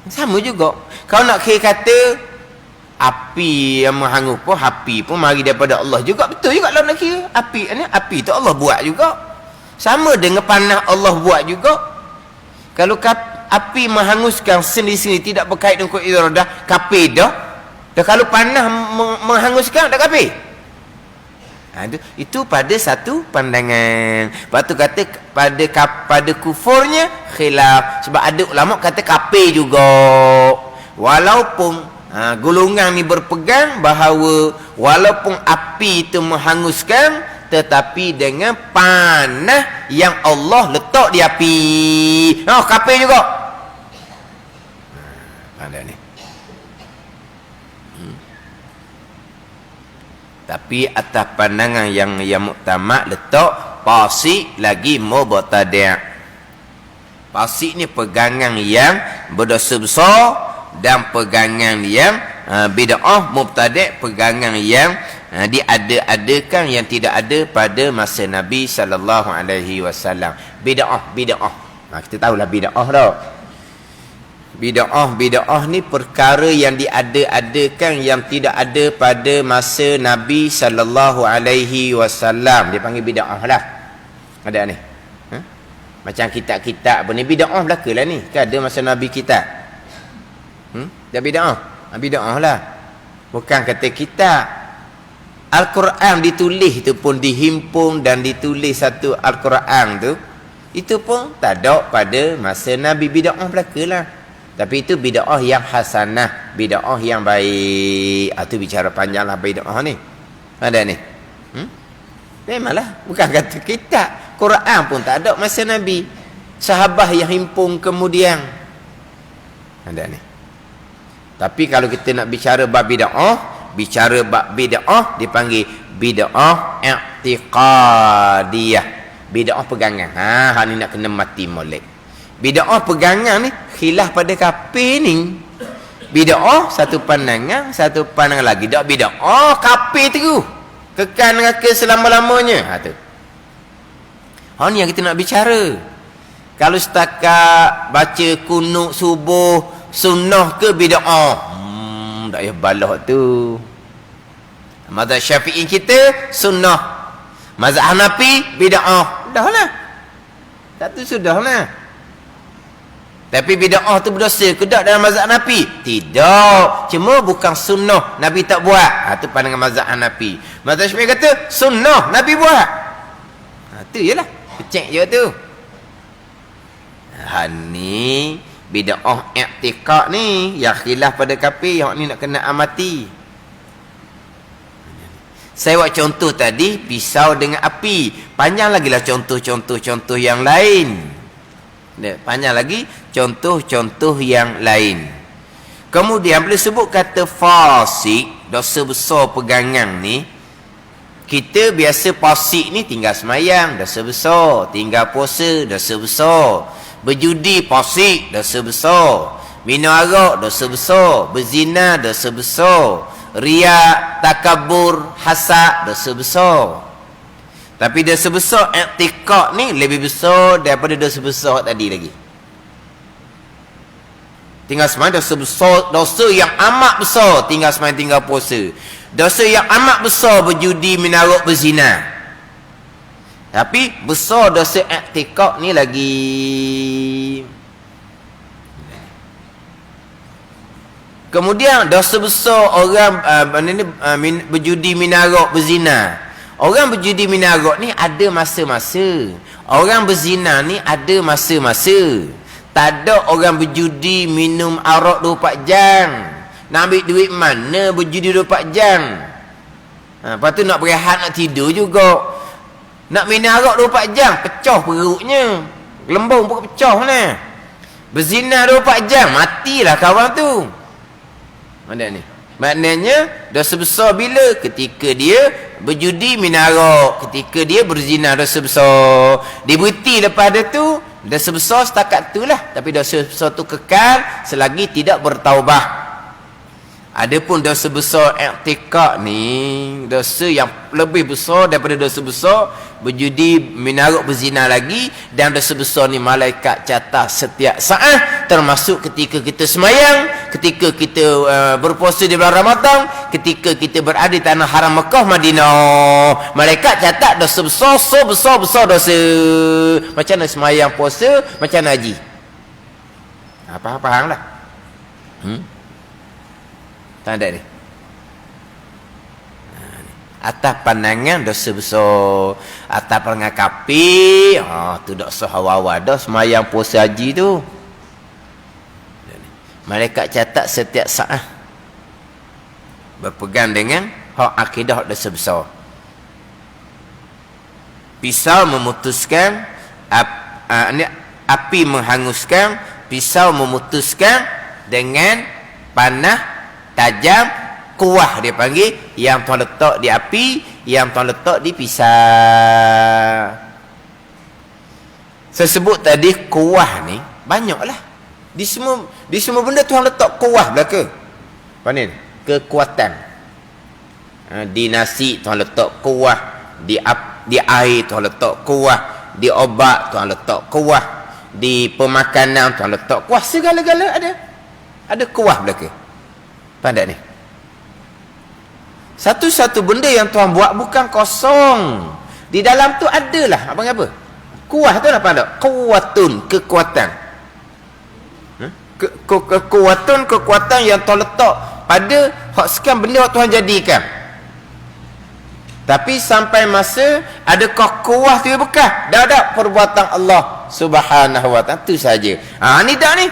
Sama juga. Kau nak kata api yang menghangus pun, api pun mari daripada Allah juga. Betul juga lah nak kira. Api tu Allah buat juga. Sama dengan panah Allah buat juga. Kalau api menghanguskan sendiri-sendiri tidak berkait dengan iradah, kapi dah. Dan kalau panah menghanguskan tak kapi. Itu pada satu pandangan. Lepas tu kata pada kufurnya khilaf. Sebab ada ulama kata kafir juga. Walaupun golongan ni berpegang bahawa walaupun api itu menghanguskan, tetapi dengan panah yang Allah letak di api. Kafir juga. Ada ni. Tapi atas pandangan yang muktamad letak fasik lagi mubtadi'. Fasik ni pegangan yang berdosa besar dan pegangan yang bid'ah. Mubtadi' pegangan yang diada-adakan yang tidak ada pada masa Nabi sallallahu alaihi wasallam. Bid'ah. Kita tahulah bid'ah dah. Bid'ah ni perkara yang diada-adakan yang tidak ada pada masa Nabi sallallahu alaihi wasallam. Dia panggil bid'ah lah. Ada ni. Macam kitab-kitab apa ni bid'ah belakalah ni. Kan ada masa Nabi kitab. Dah bid'ah. Bid'ah lah. Bukan kata kitab. Al-Quran ditulis tu pun dihimpun dan ditulis satu Al-Quran tu. Itu pun tak ada pada masa Nabi. Bid'ah belakalah. Tapi itu bid'ah yang hasanah, bid'ah yang baik. Itu bicara panjanglah bid'ah ni. Ada ni. Memanglah, bukan kata kita. Quran pun tak ada masa Nabi. Sahabah yang himpun kemudian. Ada ni. Tapi kalau kita nak bicara bab bid'ah, dipanggil bid'ah i'tiqadiyah. Bid'ah pegangan. Hal ni nak kena mati molek. Bid'ah pegangan ni khilaf pada kafir ni. Bid'ah satu pandangan lagi. Tak bid'ah kafir tu. Kekal neraka selama-lamanya. Tu. Ni yang kita nak bicara. Kalau setakat baca kunut subuh sunnah ke bid'ah? Tak payah balah tu. Mazhab Syafi'i kita sunnah. Mazhab Hanafi bid'ah. Dahlah. Satu sudahlah. Tapi bid'ah tu berdosa ke tak dalam mazhab Hanafi? Tidak. Cuma bukan sunnah Nabi tak buat. Itu pandangan mazhab Hanafi. Mazhab Syafi'i kata sunnah Nabi buat. Itu jelah. Pecek je tu. Ni bid'ah i'tiqad ni yang khilaf pada kafir. Yang ni nak kena amati. Saya buat contoh tadi pisau dengan api. Panjang lagi lah contoh yang lain. Panjang lagi contoh-contoh yang lain. Kemudian bila sebut kata fasik, dosa besar pegangan ni, kita biasa fasik ni tinggal semayang, dosa besar. Tinggal puasa, dosa besar. Berjudi fasik, dosa besar. Minum arak, dosa besar. Berzina, dosa besar. Riak, takabur, hasad, dosa besar. Tapi dosa besar i'tikad ni lebih besar daripada dosa besar tadi lagi. Tinggal semayang dosa besar, dosa yang amat besar tinggal semayang, tinggal puasa. Dosa yang amat besar berjudi, minaruk, berzina. Tapi besar dosa i'tikad ni lagi. Kemudian dosa besar orang berjudi, minaruk, berzina. Orang berjudi, minaruk ni ada masa-masa. Orang berzina ni ada masa-masa. Tak ada orang berjudi minum arak 24 jam. Nak ambil duit mana berjudi 24 jam? Lepas tu nak berehat, nak tidur juga. Nak minum arak 24 jam, pecah perutnya. Lembung pun pecah ni. Berzina 24 jam, matilah kawan tu. Mana ni? Maknanya dosa besar bila? Ketika dia berjudi, minum arak. Ketika dia berzina, dosa besar. Diberhenti lepas dia tu, dosa besar setakat tu lah. Tapi dosa besar tu kekal selagi tidak bertaubah. Adapun dosa besar i'tikad ni, dosa yang lebih besar daripada dosa besar berjudi, minaruk, berzina lagi. Dan dosa besar ni malaikat catat setiap saat, termasuk ketika kita semayang, ketika kita berpuasa di bulan Ramadan, ketika kita berada di tanah haram Mekah, Madinah. Malaikat catat dosa besar, sebesar-besar dosa. Macam mana semayang, puasa, macam mana haji. Faham lah. Tak ada ni. Atas pandangan dosa besar. Atas pandangan kafir, tu dosa hawa-hawa dah semayang, puasa, haji tu. Malaikat catat setiap saat. Berpegang dengan hak akidah dosa besar. Pisau memutuskan, api menghanguskan, pisau memutuskan dengan panah tajam, kuah dia panggil, yang tuan letak di api, yang tuan letak di pisau. Saya sebut tadi kuah ni banyaklah. Di semua benda tuan letak kuah belaka. Panin, kekuatan. Di nasi tuan letak kuah, di air tuan letak kuah, di obat tuan letak kuah, di pemakanan tuan letak kuah, segala-gala ada. Ada kuah belaka. Pandai ni. Satu-satu benda yang Tuhan buat bukan kosong. Di dalam tu adalah apa? Kuah tu apa tak? Kuatun, kekuatan. Kekuatan yang Tuhan letak pada hak sekian benda yang Tuhan jadikan. Tapi sampai masa adakah kuah tu bekah? Dah ada perbuatan Allah Subhanahu wa taala, tu saja. Ni dah ni.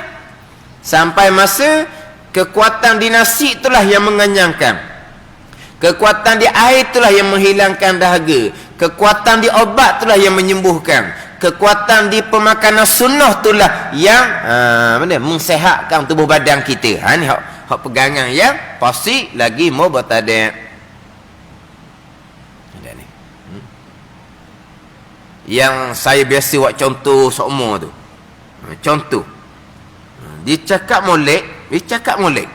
Sampai masa kekuatan di nasi itulah yang mengenyangkan. Kekuatan di air itulah yang menghilangkan dahaga. Kekuatan di obat itulah yang menyembuhkan. Kekuatan di pemakanan sunnah itulah yang mensihatkan tubuh badan kita. Ni hak pegangan yang pasti lagi mau bertadek. Ada ni. Yang saya biasa buat contoh seumur tu. Contoh. Dia cakap molek.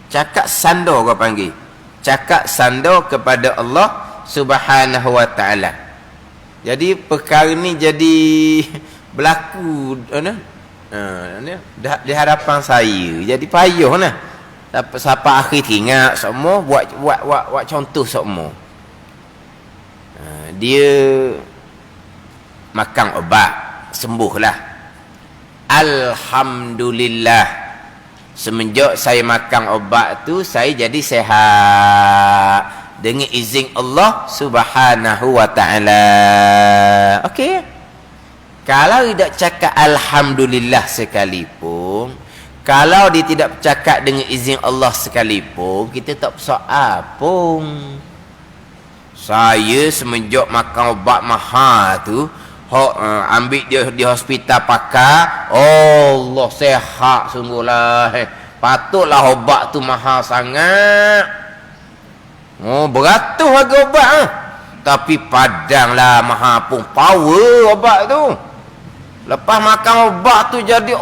Cakap sandar kau panggil. Cakap sandar kepada Allah Subhanahu wa taala. Jadi perkara ni jadi berlaku di hadapan saya. Jadi payah nah. Sampai akhir ingat semua buat contoh semua. Dia makan obat, sembuhlah. Alhamdulillah. Semenjak saya makan obat tu, saya jadi sehat dengan izin Allah Subhanahu wa taala. Okey. Kalau tidak cakap alhamdulillah sekalipun, kalau dia tidak cakap dengan izin Allah sekalipun, kita tak bersoal pun. Saya semenjak makan obat mahal tu, Ambil dia di hospital pakar, Allah sehat sungguhlah. Patutlah obat tu mahal sangat. Beratus harga obat tapi padanglah mahal pun power obat tu. Lepas makan obat tu jadi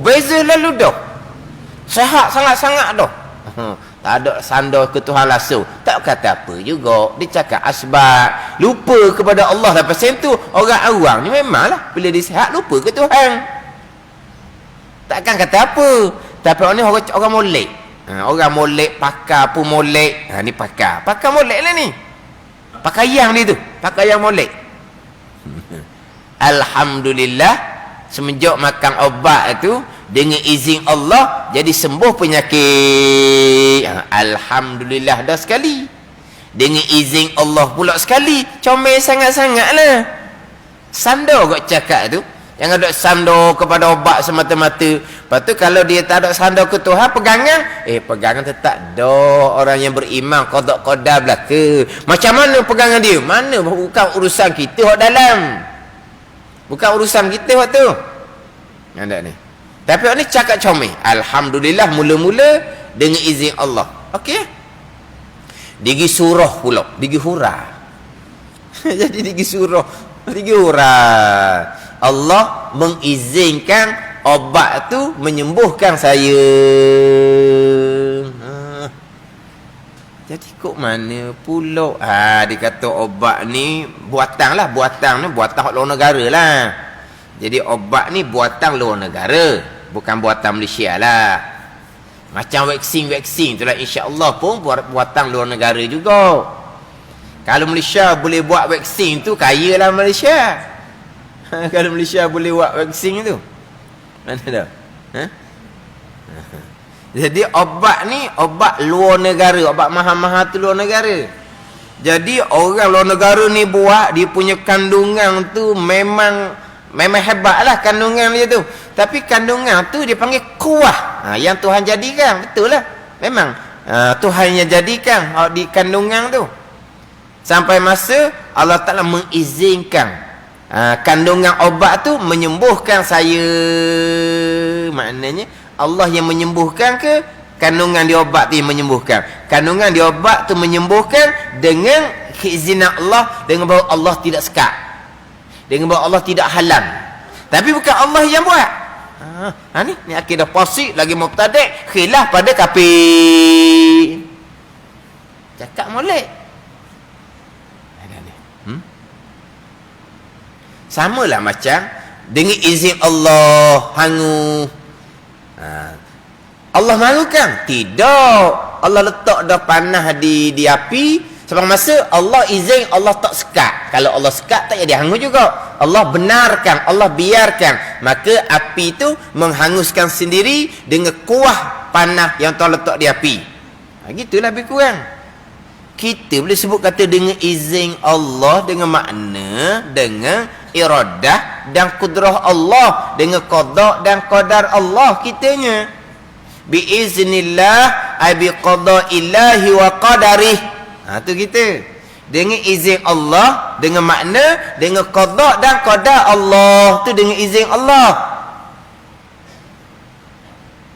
beza lalu dah. Sehat sangat-sangat dah. Tak ada sandar ke Tuhan langsung. Tak kata apa juga. Dia cakap asbab. Lupa kepada Allah. Lepas tu orang awam ni memanglah bila dia sihat lupa ke Tuhan. Takkan kata apa. Tapi orang ni orang molek. Orang molek pakar pun molek. Ni pakar. Pakar molek lah ni. Pakar yang dia tu. Pakar yang molek. Alhamdulillah semenjak makan obat tu dengan izin Allah jadi sembuh penyakit. Alhamdulillah dah sekali. Dengan izin Allah pula sekali. Comel sangat-sangatlah. Sandar kau cakap tu. Yang ada sandar kepada obat semata-mata. Lepas tu kalau dia tak ada sandar ke Tuhan, pegangan. Pegangan tetap dah orang yang beriman. Qadar belaka. Macam mana pegangan dia? Mana? Bukan urusan kita hak dalam. Bukan urusan kita hak tu. Ada ni. Tapi orang ni cakap comel. Alhamdulillah mula-mula dengan izin Allah. Okey. Digi surah pula. Digi hurah. Jadi digi surah. Digi hurah. Allah mengizinkan obat tu menyembuhkan saya. Jadi kok mana pula? Dia kata obat ni buatan lah. Buatan ni buatan luar negara lah. Jadi obat ni buatan luar negara. Bukan buatan Malaysia lah. Macam vaksin tu lah. InsyaAllah pun buatan luar negara juga. Kalau Malaysia boleh buat vaksin tu, kaya lah Malaysia. Kalau Malaysia boleh buat vaksin tu. Mana dah? Jadi obat ni, obat luar negara. Obat mahal-mahal tu luar negara. Jadi orang luar negara ni buat, dia punya kandungan tu memang hebat lah kandungan dia tu. Tapi kandungan tu dia panggil kuah. Yang Tuhan jadikan. Betul lah. Memang Tuhan yang jadikan di kandungan tu. Sampai masa Allah Ta'ala mengizinkan kandungan obat tu menyembuhkan saya. Maknanya Allah yang menyembuhkan ke kandungan di obat tu yang menyembuhkan? Kandungan di obat tu menyembuhkan dengan keizinan Allah, dengan bahawa Allah tidak sekat, dengan bahawa Allah tidak halang. Tapi bukan Allah yang buat. Ni akidah fasik lagi mubtadi', khilaf pada kafir. Cakap molek. Samalah macam dengan izin Allah hangu. Allah malukan? Tidak. Allah letak dah panah di api. Sebab masa Allah izin, Allah tak sekat. Kalau Allah sekat, tak jadi hangus juga. Allah benarkan, Allah biarkan. Maka api itu menghanguskan sendiri dengan kuah panah yang Tuhan letak di api. Gitulah lebih kurang. Kita boleh sebut kata dengan izin Allah, dengan makna, dengan iradah dan kudrah Allah, dengan qada dan qadar Allah kitanya. Biiznillah ay biqada'illahi wa qadarih. Tu kita. Dengan izin Allah, dengan makna, dengan qada dan qadar Allah. Tu dengan izin Allah.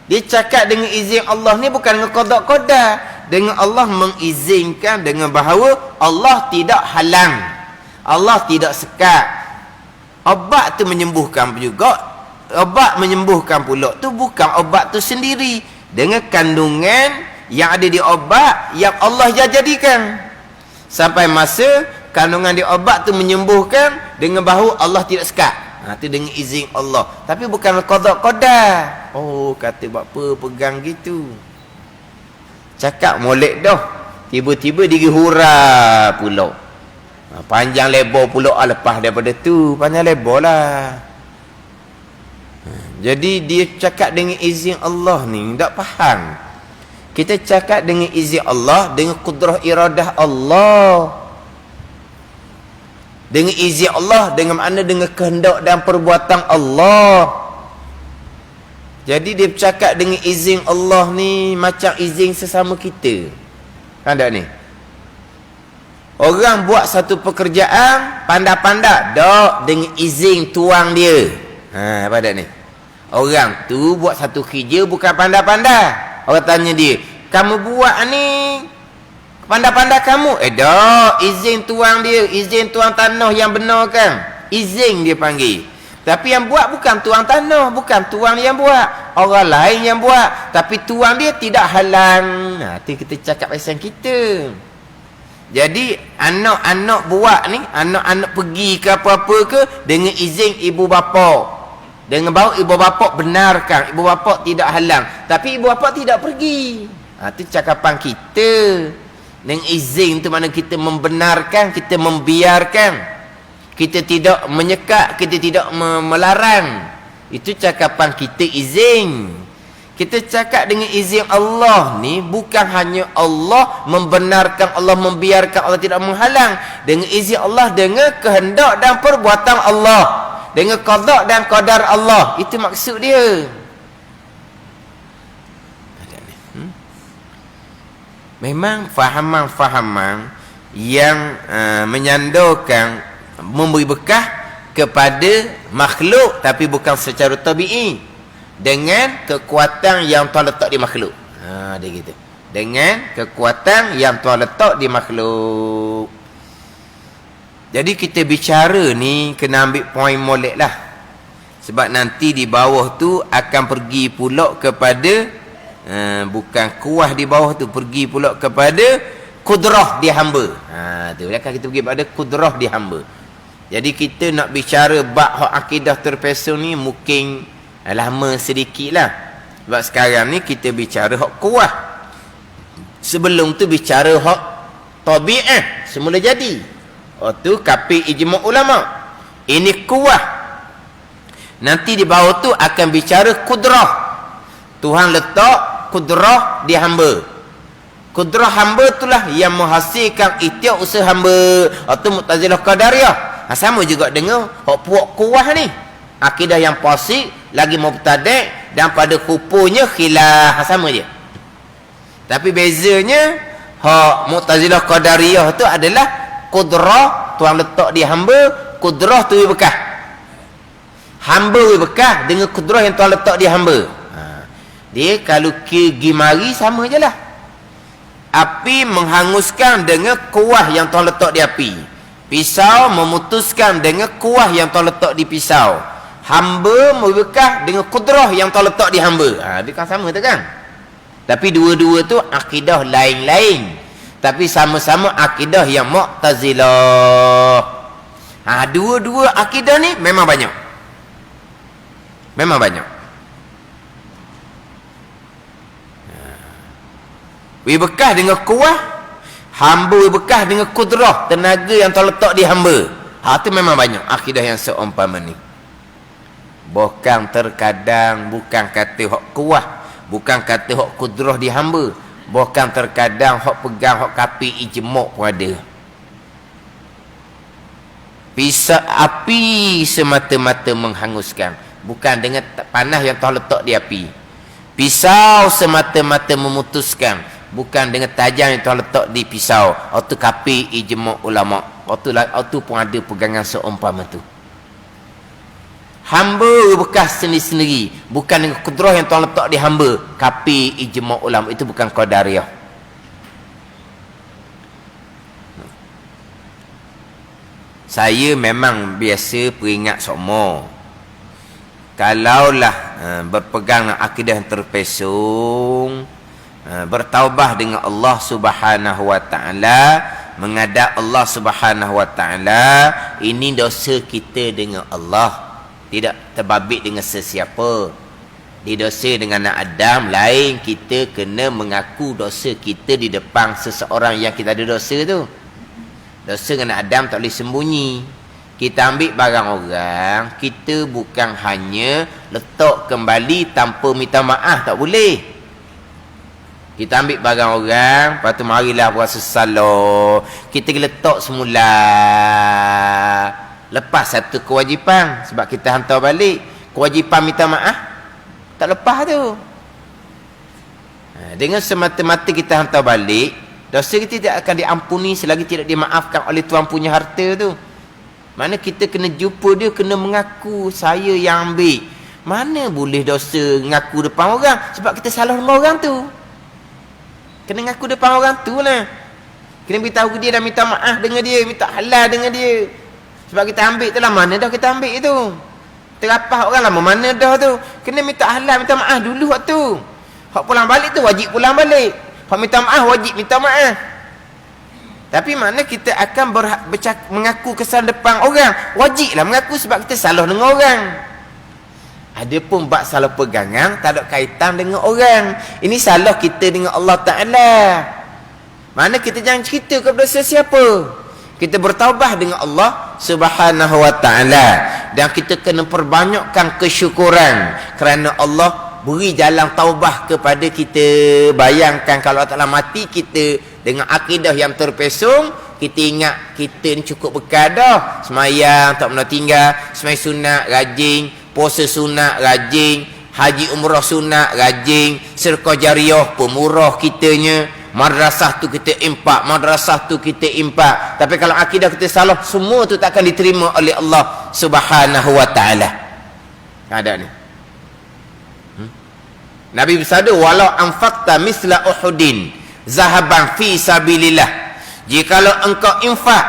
Dia cakap dengan izin Allah ni bukan dengan qada-qadar. Dengan Allah mengizinkan, dengan bahawa Allah tidak halang, Allah tidak sekat. Obat tu menyembuhkan juga. Obat menyembuhkan pula tu bukan obat tu sendiri, dengan kandungan yang ada di obat yang Allah jadikan. Sampai masa kandungan di obat tu menyembuhkan dengan bahawa Allah tidak sekat. Itu dengan izin Allah. Tapi bukan qada-qadar. Kata buat apa pegang gitu. Cakap molek dah. Tiba-tiba dia hura pula. Panjang lebar pula lepas daripada tu. Panjang lebar lah. Jadi dia cakap dengan izin Allah ni. Tak faham. Kita cakap dengan izin Allah, dengan kudrah iradah Allah. Dengan izin Allah, dengan makna dengan kehendak dan perbuatan Allah. Jadi dia bercakap dengan izin Allah ni macam izin sesama kita. Kan tak ni? Orang buat satu pekerjaan pandai-pandai dak dengan izin tuang dia. Apa dak ni? Orang tu buat satu kerja bukan pandai-pandai. Orang tanya dia, "Kamu buat ni pandai-pandai kamu?" Dak, izin tuang dia, izin tuang tanah yang benar kan. Izin dia panggil. Tapi yang buat bukan tuang tanah, bukan tuang yang buat. Orang lain yang buat. Tapi tuang dia tidak halang. Tu kita cakap pasal kita. Jadi anak-anak buat ni, anak-anak pergi ke apa-apa ke dengan izin ibu bapa. Dengan bawa ibu bapa benarkan, ibu bapa tidak halang. Tapi ibu bapa tidak pergi. Tu cakapan kita. Dengan izin tu mana kita membenarkan, kita membiarkan. Kita tidak menyekat, kita tidak melarang. Itu cakapan kita izin. Kita cakap dengan izin Allah ni bukan hanya Allah membenarkan, Allah membiarkan, Allah tidak menghalang. Dengan izin Allah, dengan kehendak dan perbuatan Allah, dengan qada dan qadar Allah. Itu maksud dia. Memang fahaman-fahaman yang menyandarkan, memberi bekah kepada makhluk tapi bukan secara tabi'i, dengan kekuatan yang Tuhan letak di makhluk. Dia gitu. Dengan kekuatan yang Tuhan letak di makhluk. Jadi kita bicara ni kena ambil poin molek lah. Sebab nanti di bawah tu akan pergi pula kepada bukan kuah di bawah tu, pergi pula kepada kudrah di hamba. Tu akan kita pergi pada kudrah di hamba. Jadi kita nak bicara bab hak akidah terpesong ni mungkin lama sedikit lah. Sebab sekarang ni kita bicara hak kuah. Sebelum tu bicara hak tabi'ah, semula jadi. Tu kapi ijma' ulama. Ini kuah. Nanti di bawah tu akan bicara kudrah. Tuhan letak kudrah di hamba. Kudrah hamba itulah yang menghasilkan ikhtiar usaha hamba. Itu Mu'tazilah Qadariyah. Sama juga dengan hak puak kuah ni. Akidah yang fasik, lagi mubtadi' dan pada kupunya khilaf. Sama je. Tapi bezanya hak Mu'tazilah Qadariyah tu adalah kudrah Tuhan letak di hamba, kudrah tu bekah. Hamba bekah dengan kudrah yang Tuhan letak di hamba. Dia kalau pergi mari sama je lah. Api menghanguskan dengan kuah yang Tuhan letak di api. Pisau memutuskan dengan kuah yang Tuhan letak di pisau. Hamba membekah dengan kudrah yang Tuhan letak di hamba. Dia kan sama tu kan? Tapi dua-dua tu akidah lain-lain. Tapi sama-sama akidah yang Mu'tazilah. Dua-dua akidah ni memang banyak. Memang banyak. Bekah dengan kuah, hamba bekah dengan kudrah, tenaga yang terletak di hamba. Itu memang banyak akidah yang seumpama ni. Bukan terkadang bukan kata hak kuah, bukan kata hak kudrah di hamba, bukan terkadang hak pegang hak kapi ijma' pun ada. Pisau api semata-mata menghanguskan, bukan dengan panas yang Tuhan letak di api. Pisau semata-mata memutuskan, bukan dengan tajam yang Tuhan letak di pisau. Itu kapi ijma' ulama'. Itu pun ada pegangan seumpama tu. Hamba bekas sendiri-sendiri, bukan dengan kudrah yang Tuhan letak di hamba. Kapi ijma' ulama'. Itu bukan Qadariyah. Saya memang biasa peringat semua. Kalaulah berpegang akidah yang terpesong, bertaubah dengan Allah Subhanahu wa taala, menghadap Allah Subhanahu wa taala, ini dosa kita dengan Allah, tidak terbabit dengan sesiapa. Di dosa dengan anak Adam lain, kita kena mengaku dosa kita di depan seseorang yang kita ada dosa tu. Dosa dengan anak Adam tak boleh sembunyi. Kita ambil barang orang, kita bukan hanya letak kembali tanpa minta maaf, tak boleh. Kita ambil barang orang, lepas tu marilah berasa salah. Kita letak semula. Lepas satu kewajipan, sebab kita hantar balik. Kewajipan minta maaf, tak lepas tu. Dengan semata-mata kita hantar balik, Dosa kita tidak akan diampuni selagi tidak dimaafkan oleh tuan punya harta tu. Mana kita kena jumpa dia, kena mengaku saya yang ambil. Mana boleh dosa mengaku depan orang, sebab kita salah dengan orang tu. Kena mengaku depan orang tu lah. Kena beritahu dia dan minta maaf dengan dia, minta halal dengan dia. Sebab kita ambil tu lah, mana dah kita ambil itu. Terapah orang lah, mana dah tu. Kena minta halal, minta maaf dulu waktu. Hak pulang balik tu wajib pulang balik. Hak minta maaf wajib minta maaf. Tapi mana kita akan mengaku kesalahan depan orang. Wajiblah mengaku sebab kita salah dengan orang. Adapun bab salah pegangan tak ada kaitan dengan orang. Ini salah kita dengan Allah Ta'ala. Mana kita jangan cerita kepada sesiapa. Kita bertaubat dengan Allah Subhanahu wa Ta'ala. Dan kita kena perbanyakkan kesyukuran kerana Allah beri jalan taubah kepada kita. Bayangkan kalau Allah Ta'ala mati kita dengan akidah yang terpesong, kita ingat kita ni cukup bekal dah. Semayang tak pernah tinggal, semayang sunat rajin, puasa sunat rajin, haji umrah sunat rajin, sedekah jariah pemurah kitanya, madrasah tu kita impak, madrasah tu kita impak. Tapi kalau akidah kita salah, semua tu tak akan diterima oleh Allah Subhanahu wa Ta'ala. Ada ni. Nabi bersabda, walau anfaqta misla Uhudin zahaban fi sabilillah. Jikalau engkau infak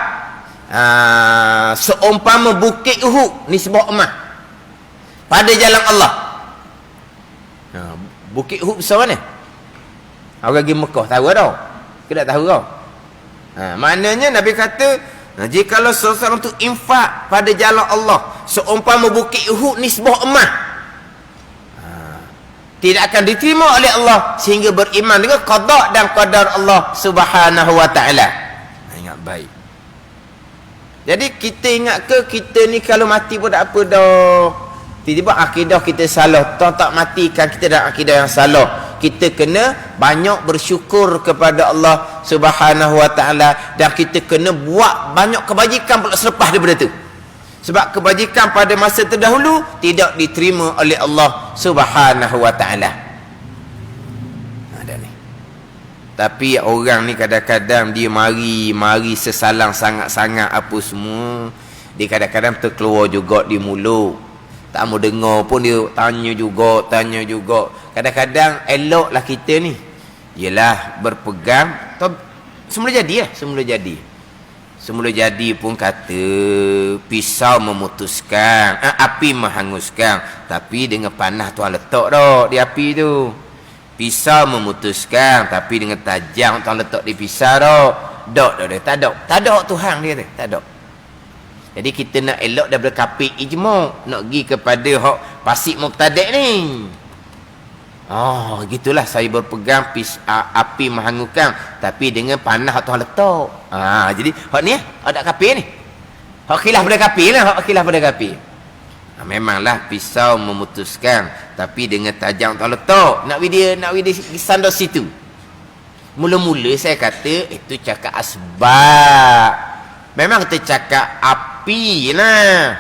seumpama bukit Uhud ni sebuah emas pada jalan Allah. Bukit Uhud besar mana? Orang pergi Mekah tahu tau. Kita tak tahu tau. Maknanya Nabi kata, jikalau seseorang tu infak pada jalan Allah seumpama bukit Uhud ni sebuah emas, tidak akan diterima oleh Allah sehingga beriman dengan qada dan qadar Allah Subhanahu wa Ta'ala. Ingat baik. Jadi kita ingat ke kita ni kalau mati pun tak apa dah. Tiba-tiba akidah kita salah, tak matikan kita dalam akidah yang salah. Kita kena banyak bersyukur kepada Allah Subhanahu wa Ta'ala, dan kita kena buat banyak kebajikan pula selepas daripada tu. Sebab kebajikan pada masa terdahulu tidak diterima oleh Allah Subhanahu wa Ta'ala. Ada ni. Tapi orang ni kadang-kadang dia mari sesalang sangat-sangat apa semua. Dia kadang-kadang terkeluar juga di mulut. Tak mau dengar pun dia tanya juga. Kadang-kadang eloklah kita ni. Yelah berpegang. Semula jadi lah. Semula jadi pun kata pisau memutuskan, api menghanguskan, tapi dengan panah Tuhan letak dah di api tu. Pisau memutuskan, tapi dengan tajam Tuhan letak di pisau dah. Tak ada Tuhan dia tu, tak ada. Jadi kita nak elok daripada kafir ijma', nak pergi kepada hak fasik mubtadi' ni. Gitulah saya berpegang api menghanguskan, tapi dengan panah Tuhan letak. Jadi hak ni ada kafir ni. Hak khilaf pada kafir lah, hak khilaf pada kafir. Memanglah pisau memutuskan, tapi dengan tajam Tuhan letak. Nak dia disandar situ. Mula-mula saya kata itu cakap asbab. Memang kita cakap api lah.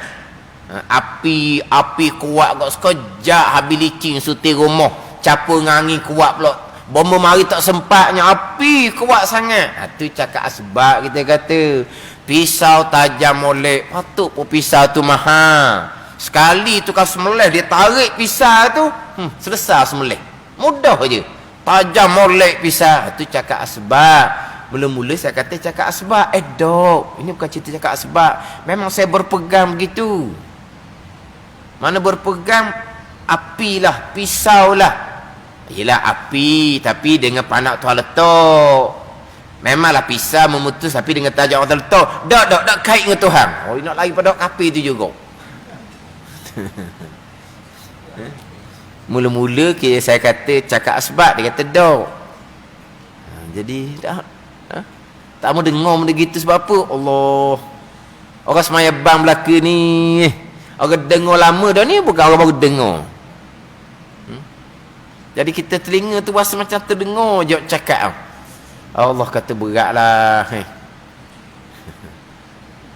Api kuat kat sekejap habis licin suti rumah. Capa dengan angin kuat pula. Bomba mari tak sempatnya, api kuat sangat. Tu cakap asbab kita kata. Pisau tajam molek. Patut pun pisau tu mahal. Sekali tu kalau semelih dia tarik pisau tu, selesai semelih. Mudah je. Tajam molek pisau. Tu cakap asbab. Mula-mula saya kata cakap asbab. Dok, ini bukan cerita cakap asbab. Memang saya berpegang begitu. Mana berpegang, api lah, pisau lah. Yelah api, tapi dengan panah Tuhan letak. Memanglah pisau memutus, tapi dengan tajam Tuhan letak. Tak kait dengan Tuhan. Nak lari pada api tu juga. Mula-mula saya kata cakap asbab, dia kata dok. Jadi tak mau dengar benda gitu sebab apa? Allah. Orang semaya bang belaka ni, orang dengar lama dah ni, bukan orang baru dengar. Jadi kita telinga tu rasa macam terdengar je cakap. Allah kata beratlah.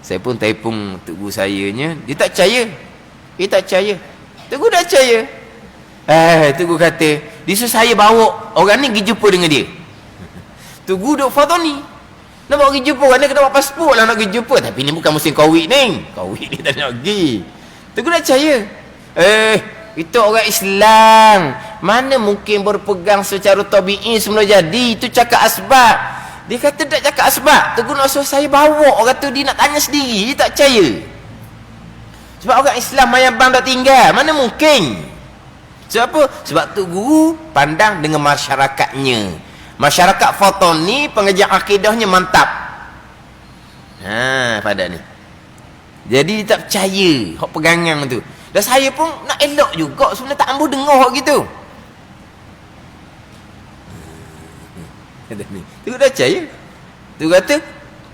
Saya pun telefon tok guru saya nya, dia tak percaya. Tok guru tak percaya. Tok guru kata, disuruh saya bawa orang ni pergi jumpa dengan dia. Tugu duk Fadhani. Nak pergi jumpa orang ni kena bawa pasport lah nak pergi jumpa. Tapi ni bukan musim Covid ni. Covid ni tak nak pergi. Tugu nak percaya. Itu orang Islam. Mana mungkin berpegang secara tabi'i semula jadi. Itu cakap asbab. Dia kata tak cakap asbab. Tugu nak suruh saya bawa. Orang tu dia nak tanya sendiri. Dia tak percaya. Sebab orang Islam mayang bang tak tinggal. Mana mungkin? Sebab apa? Sebab tu guru pandang dengan masyarakatnya. Masyarakat Fatani pengajian akidahnya mantap. Pada ni. Jadi dia tak percaya hak pegangan tu. Dan saya pun nak elok juga sebenarnya tak ambuh dengar hak gitu. Ni. Tu dah percaya. Tu kata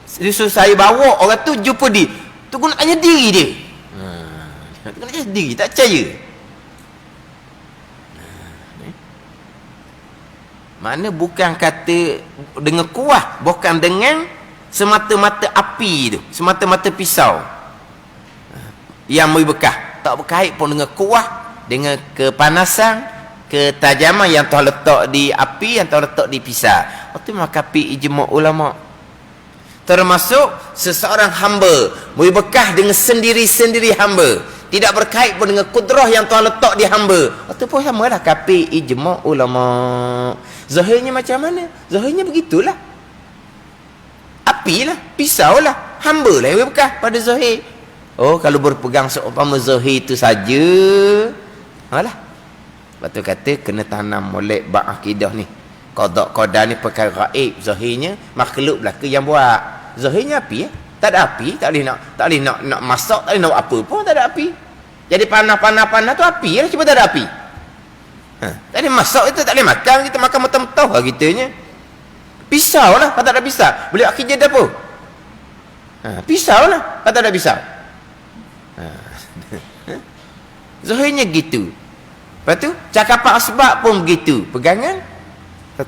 suruh saya bawa orang tu jumpa dia. Tu guna tanya diri dia. Tu kena tanya diri, tak percaya. Mana bukan kata dengan kuah, bukan dengan semata-mata api tu, semata-mata pisau yang berbekah, tak berkait pun dengan kuah, dengan kepanasan, ketajaman yang Tuhan letak di api, yang Tuhan letak di pisau. Itu makapi ijma' ulama. Termasuk seseorang hamba berbekah dengan sendiri-sendiri hamba, tidak berkait pun dengan kudrah yang Tuhan letak di hamba. Itu pun samalah kapi ijma' ulama. Zahirnya macam mana? Zahirnya begitulah. Api lah, pisau lah, hamba lah yang bekas pada zahir. Oh, kalau berpegang seumpama zahir itu saja, alah. Lepas tu kata kena tanam molek bab akidah ni. Qada ni perkara gaib, zahirnya makhluk belaka yang buat. Zahirnya api ya. Tak ada api, tak boleh nak masak, tak boleh nak buat apa pun, tak ada api. Jadi panah tu api lah, cuba tak ada api. Tak boleh masak kita, tak boleh makan kita, makan mentah-mentah lah kitanya. Pisau lah, kalau tak ada pisau boleh buat kerja dapur. Pisau lah, kalau tak ada pisau. Zahirnya gitu. Lepas tu cakapan asbab pun begitu. Pegangan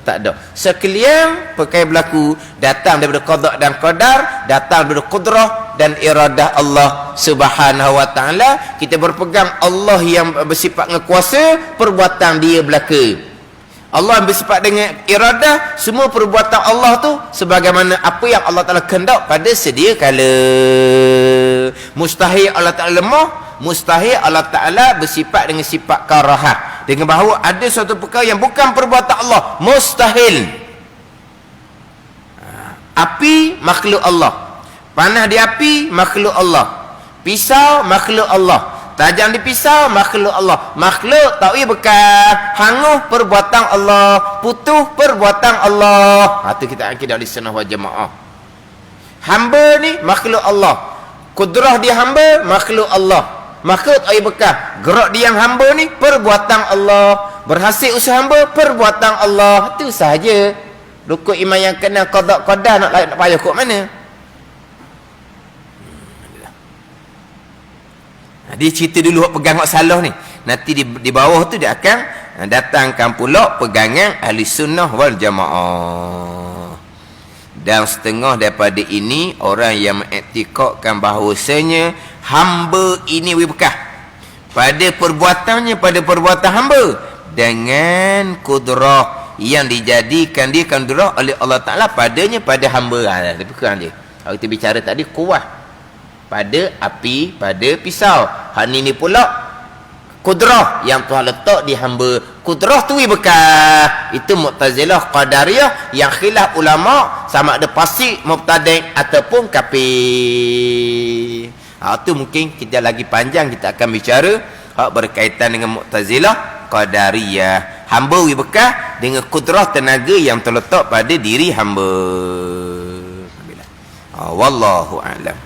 tak ada. Sekalian perkara berlaku datang daripada qada dan qadar, datang daripada qudrah dan iradah Allah Subhanahu wa taala. Kita berpegang Allah yang bersifat dengan kuasa, perbuatan dia belaka. Allah yang bersifat dengan iradah, semua perbuatan Allah tu sebagaimana apa yang Allah Taala kehendak pada sedia kala. Mustahil Allah Taala lemah, mustahil Allah Taala bersifat dengan sifat karahat. Dengan bahawa ada suatu perkara yang bukan perbuatan Allah, mustahil. Api makhluk Allah, panah di api makhluk Allah, pisau makhluk Allah, tajam di pisau makhluk Allah. Makhluk tak boleh bekas, hangus perbuatan Allah, putus perbuatan Allah. Itu kita akidah di sunnah wal jamaah. Hamba ni makhluk Allah, kudrah dia hamba makhluk Allah. Makhluk tak boleh bekas, gerak dia yang hamba ni perbuatan Allah, berhasil usaha hamba perbuatan Allah. Itu sahaja. Rukun iman yang kena qada qadar nak payah kok mana. Dia cerita dulu pegang hak salah ni. Nanti di bawah tu dia akan datangkan pula pegangan ahli sunnah wal jamaah. Dan setengah daripada ini orang yang mengiktikadkan bahawasanya hamba ini bekah pada perbuatannya, pada perbuatan hamba dengan kudrah yang dijadikan dia kudrah oleh Allah Ta'ala padanya, pada hamba. Tapi kurang je. Kalau kita bicara tadi kuah pada api, pada pisau. Hal ini pula kudrah yang Tuhan letak di hamba. Kudrah tu bekah. Itu Mu'tazilah Qadariyah yang khilaf ulama sama ada fasik, mubtadi' ataupun kafir. Itu mungkin kita lagi panjang kita akan bicara hak berkaitan dengan Mu'tazilah Qadariyah. Hamba bekah dengan kudrah tenaga yang terletak pada diri hamba. Wallahu a'lam.